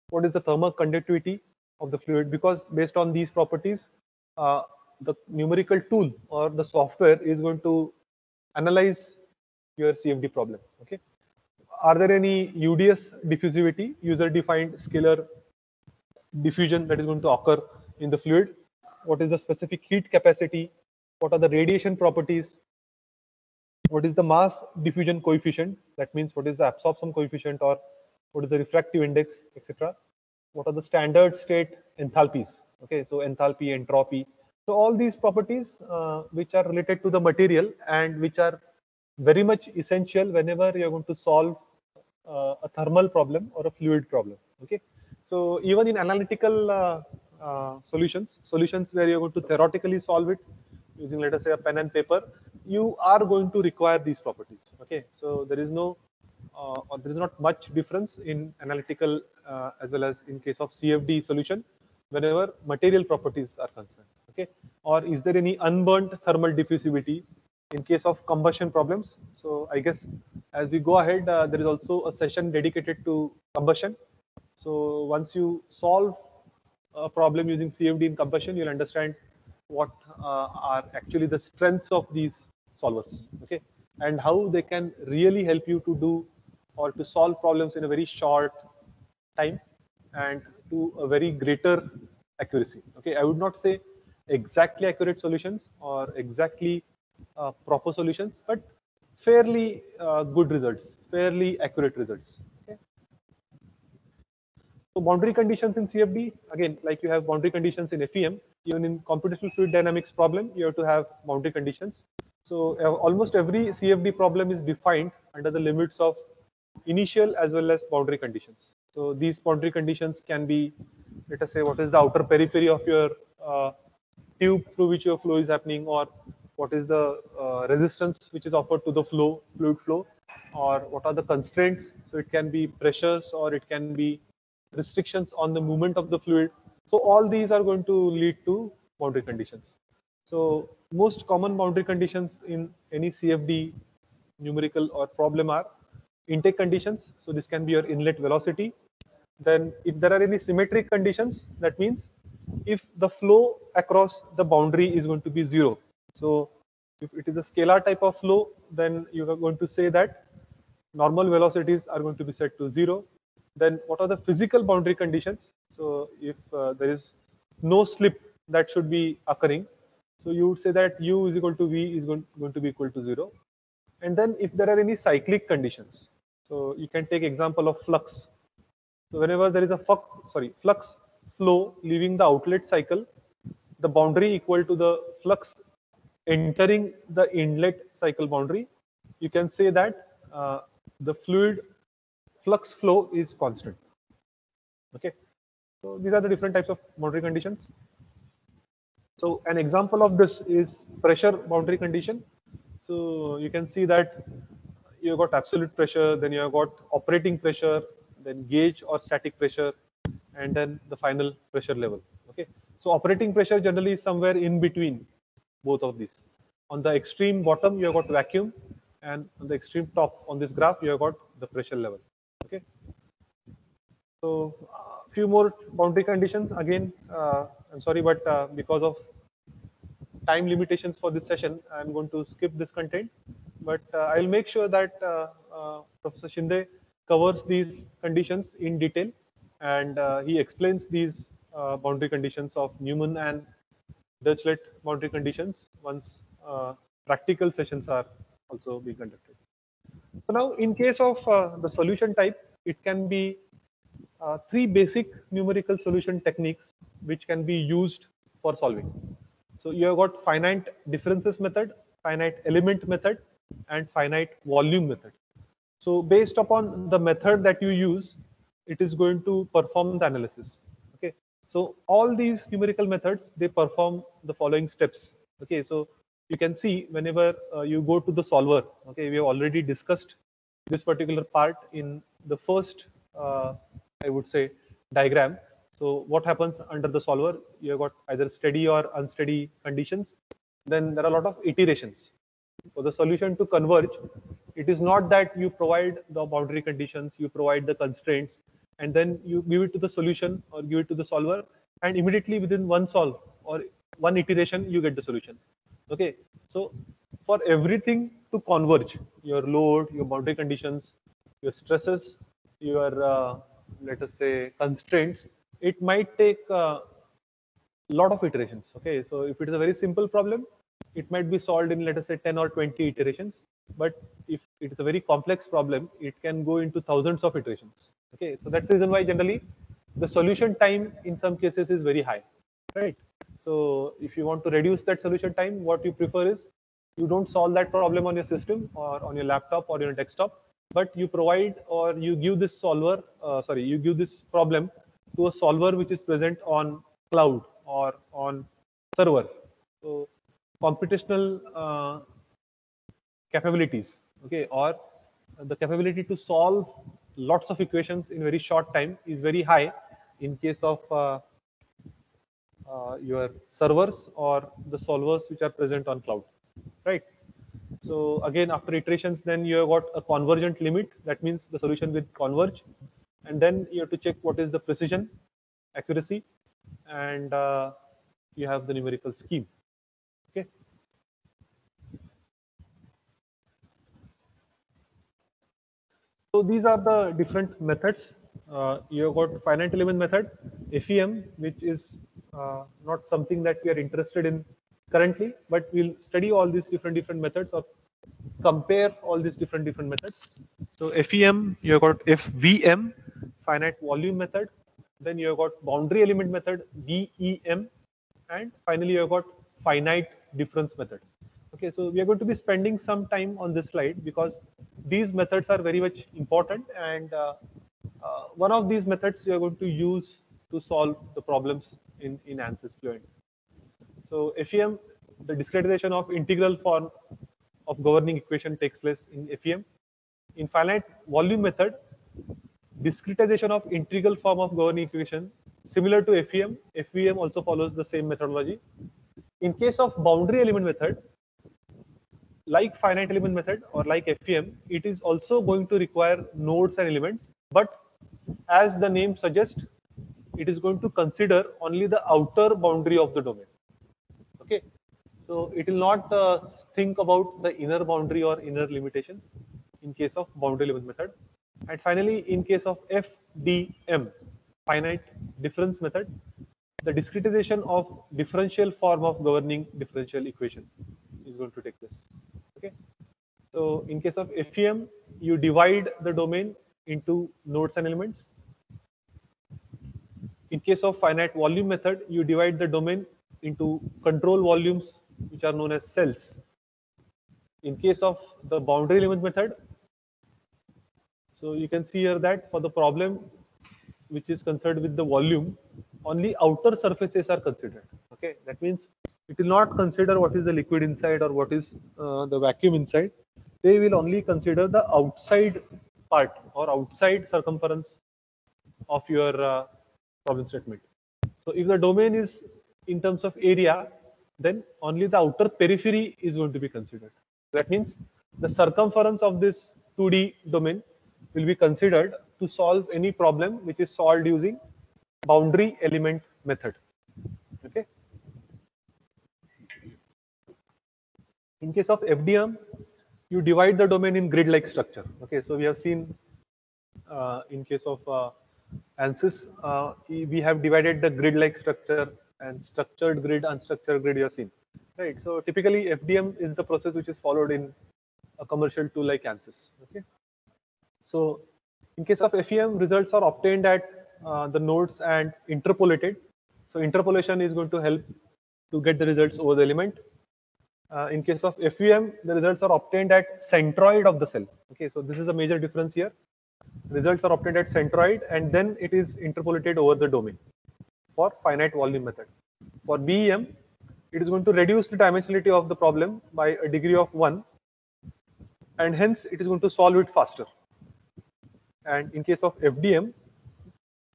what is the thermal conductivity, of the fluid, because based on these properties, the numerical tool or the software is going to analyze your CFD problem. Okay. Are there any UDS diffusivity, user defined scalar diffusion, that is going to occur in the fluid? What is the specific heat capacity? What are the radiation properties? What is the mass diffusion coefficient? That means what is the absorption coefficient, or what is the refractive index, etc. What are the standard state enthalpies? Okay, so enthalpy, entropy. So all these properties which are related to the material and which are very much essential whenever you're going to solve a thermal problem or a fluid problem. Okay, so even in analytical solutions where you're going to theoretically solve it using, let us say, a pen and paper, you are going to require these properties. Okay, so there is no or there is not much difference in analytical as well as in case of CFD solution whenever material properties are concerned. Okay, or is there any unburnt thermal diffusivity in case of combustion problems? So I guess as we go ahead, there is also a session dedicated to combustion. So once you solve a problem using CFD in combustion, you'll understand what are actually the strengths of these solvers, okay, and how they can really help you to do or to solve problems in a very short time and to a very greater accuracy. Okay, I would not say exactly accurate solutions or exactly proper solutions, but fairly good results, fairly accurate results. Okay. So boundary conditions in CFD, again, like you have boundary conditions in FEM, even in computational fluid dynamics problem, you have to have boundary conditions. So almost every CFD problem is defined under the limits of initial as well as boundary conditions. So these boundary conditions can be, let us say, what is the outer periphery of your tube through which your flow is happening, or what is the resistance which is offered to the flow, fluid flow, or what are the constraints. So it can be pressures or it can be restrictions on the movement of the fluid. So all these are going to lead to boundary conditions. So most common boundary conditions in any CFD numerical or problem are intake conditions. So this can be your inlet velocity. Then if there are any symmetric conditions, that means if the flow across the boundary is going to be zero. So if it is a scalar type of flow, then you are going to say that normal velocities are going to be set to zero. Then what are the physical boundary conditions? So if there is no slip that should be occurring, so you would say that u is equal to v is going to be equal to 0. And then if there are any cyclic conditions, so you can take example of flux. So whenever there is a flux flow leaving the outlet cycle, the boundary equal to the flux entering the inlet cycle boundary, you can say that the fluid flux flow is constant. Okay, so these are the different types of boundary conditions. So an example of this is pressure boundary condition. So you can see that you got absolute pressure, then you have got operating pressure, then gauge or static pressure, and then the final pressure level. Okay, so operating pressure generally is somewhere in between both of these. On the extreme bottom, you have got vacuum, and on the extreme top on this graph, you have got the pressure level. Okay, so a few more boundary conditions. Again, I'm sorry, but because of time limitations for this session, I'm going to skip this content. But I'll make sure that Professor Shinde covers these conditions in detail, and he explains these boundary conditions of Newman and Dirichlet boundary conditions once practical sessions are also being conducted. So now, in case of the solution type, it can be three basic numerical solution techniques which can be used for solving. So you have got finite differences method, finite element method, and finite volume method. So based upon the method that you use, it is going to perform the analysis. Okay. So all these numerical methods, they perform the following steps. Okay. So you can see whenever you go to the solver. Okay. We have already discussed this particular part in the first, I would say, diagram. So what happens under the solver? You have got either steady or unsteady conditions. Then there are a lot of iterations. For the solution to converge, it is not that you provide the boundary conditions, you provide the constraints, and then you give it to the solution or give it to the solver, and immediately within one solve or one iteration you get the solution. Okay, so for everything to converge, your load, your boundary conditions, your stresses, your let us say constraints, it might take lot of iterations. Okay, so if it is a very simple problem, it might be solved in, let us say, 10 or 20 iterations. But if it is a very complex problem, it can go into thousands of iterations. Okay, so that's the reason why generally the solution time in some cases is very high, right? So if you want to reduce that solution time, what you prefer is you don't solve that problem on your system or on your laptop or your desktop, but you provide or you give this solver, you give this problem to a solver which is present on cloud or on server. So computational capabilities, okay, or the capability to solve lots of equations in very short time is very high in case of your servers or the solvers which are present on cloud, right? So again, after iterations, then you have got a convergent limit. That means the solution will converge, and then you have to check what is the precision, accuracy, and you have the numerical scheme. Okay. So these are the different methods. You have got finite element method, FEM, which is not something that we are interested in currently, but we'll study all these different methods or compare all these different methods. So FEM, you have got FVM, finite volume method. Then you have got boundary element method, BEM, and finally you have got finite difference method. Okay, so we are going to be spending some time on this slide because these methods are very much important, and one of these methods we are going to use to solve the problems in ANSYS Fluent. So FEM, the discretization of integral form of governing equation takes place in FEM. In finite volume method, discretization of integral form of governing equation similar to FEM, FVM also follows the same methodology. In case of boundary element method, like finite element method or like FEM, it is also going to require nodes and elements, but as the name suggests, it is going to consider only the outer boundary of the domain. Okay, so it will not think about the inner boundary or inner limitations in case of boundary element method. And finally, in case of FDM, finite difference method, the discretization of differential form of governing differential equation is going to take place. Okay, so in case of FEM, you divide the domain into nodes and elements. In case of finite volume method, you divide the domain into control volumes, which are known as cells. In case of the boundary element method, so you can see here that for the problem which is concerned with the volume, only outer surfaces are considered. Okay, that means it will not consider what is the liquid inside or what is the vacuum inside. They will only consider the outside part or outside circumference of your problem statement. So if the domain is in terms of area, then only the outer periphery is going to be considered. That means the circumference of this 2D domain will be considered to solve any problem which is solved using boundary element method. Okay. In case of FDM, you divide the domain in grid-like structure. Okay, so we have seen in case of ANSYS, we have divided the grid-like structure and structured grid, unstructured grid you have seen, right? So typically FDM is the process which is followed in a commercial tool like ANSYS. Okay, so in case of FEM, results are obtained at the nodes and interpolated. So interpolation is going to help to get the results over the element. In case of FEM, the results are obtained at centroid of the cell. Okay, so this is a major difference here. Results are obtained at centroid and then it is interpolated over the domain for finite volume method. For BEM, it is going to reduce the dimensionality of the problem by a degree of 1 and hence it is going to solve it faster. And in case of FDM,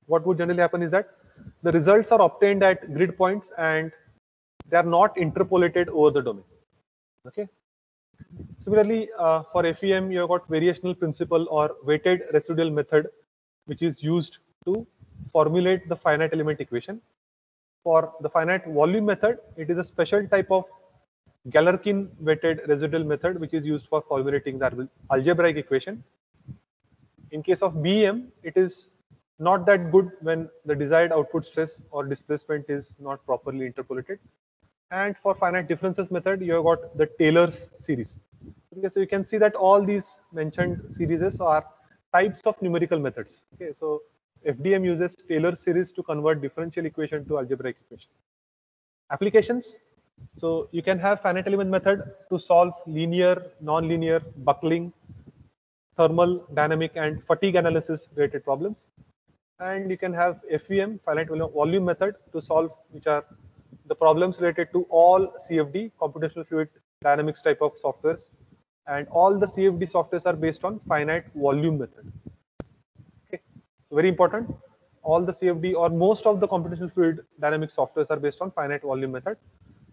what would generally happen is that the results are obtained at grid points and they are not interpolated over the domain. Okay. Similarly, for FEM, you have got variational principle or weighted residual method, which is used to formulate the finite element equation. For the finite volume method, it is a special type of Galerkin weighted residual method which is used for formulating the algebraic equation. In case of BEM, it is not that good when the desired output stress or displacement is not properly interpolated. And for finite differences method, you have got the Taylor's series. Okay, so you can see that all these mentioned series are types of numerical methods. Okay, so FDM uses Taylor series to convert differential equation to algebraic equation. Applications. So you can have finite element method to solve linear, non-linear, buckling, thermal, dynamic, and fatigue analysis related problems. And you can have FVM, finite volume method, to solve which are the problems related to all CFD, computational fluid dynamics type of softwares. And all the CFD softwares are based on finite volume method. Okay, so very important. All the CFD or most of the computational fluid dynamics softwares are based on finite volume method.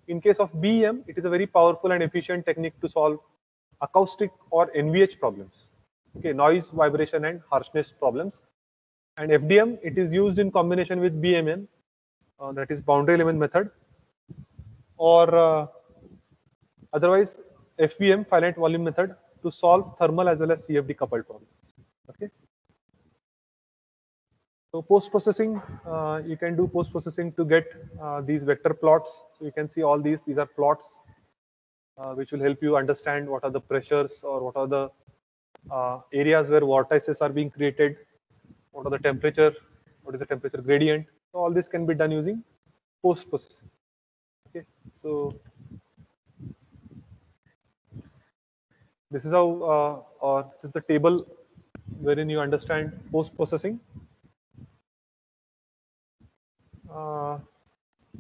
In case of BEM, it is a very powerful and efficient technique to solve acoustic or NVH problems. Okay, noise, vibration, and harshness problems. And FDM, it is used in combination with BMN, that is boundary element method, or otherwise FVM, finite volume method, to solve thermal as well as CFD coupled problems. Okay. So post processing, you can do post processing to get these vector plots. So you can see all these are plots which will help you understand what are the pressures or what are the areas where vortices are being created, what are the temperature, what is the temperature gradient. So all this can be done using post processing. Okay, so this is how, or this is the table wherein you understand post processing.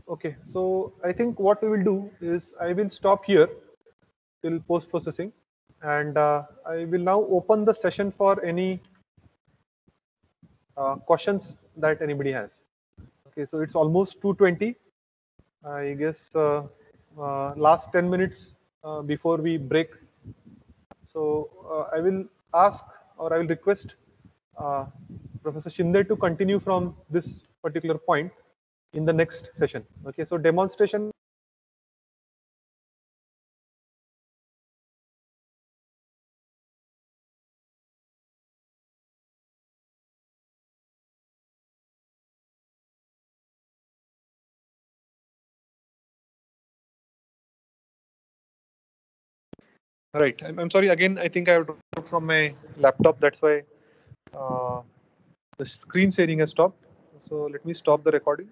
Okay, so I think what we will do is I will stop here till post processing, and I will now open the session for any questions that anybody has. Okay, so it's almost 2:20. I guess last 10 minutes before we break. So I will ask, or I will request Professor Shinde to continue from this particular point in the next session. Okay, so demonstration. Right. I'm sorry. Again, I think I have dropped from my laptop. That's why the screen sharing has stopped. So let me stop the recording.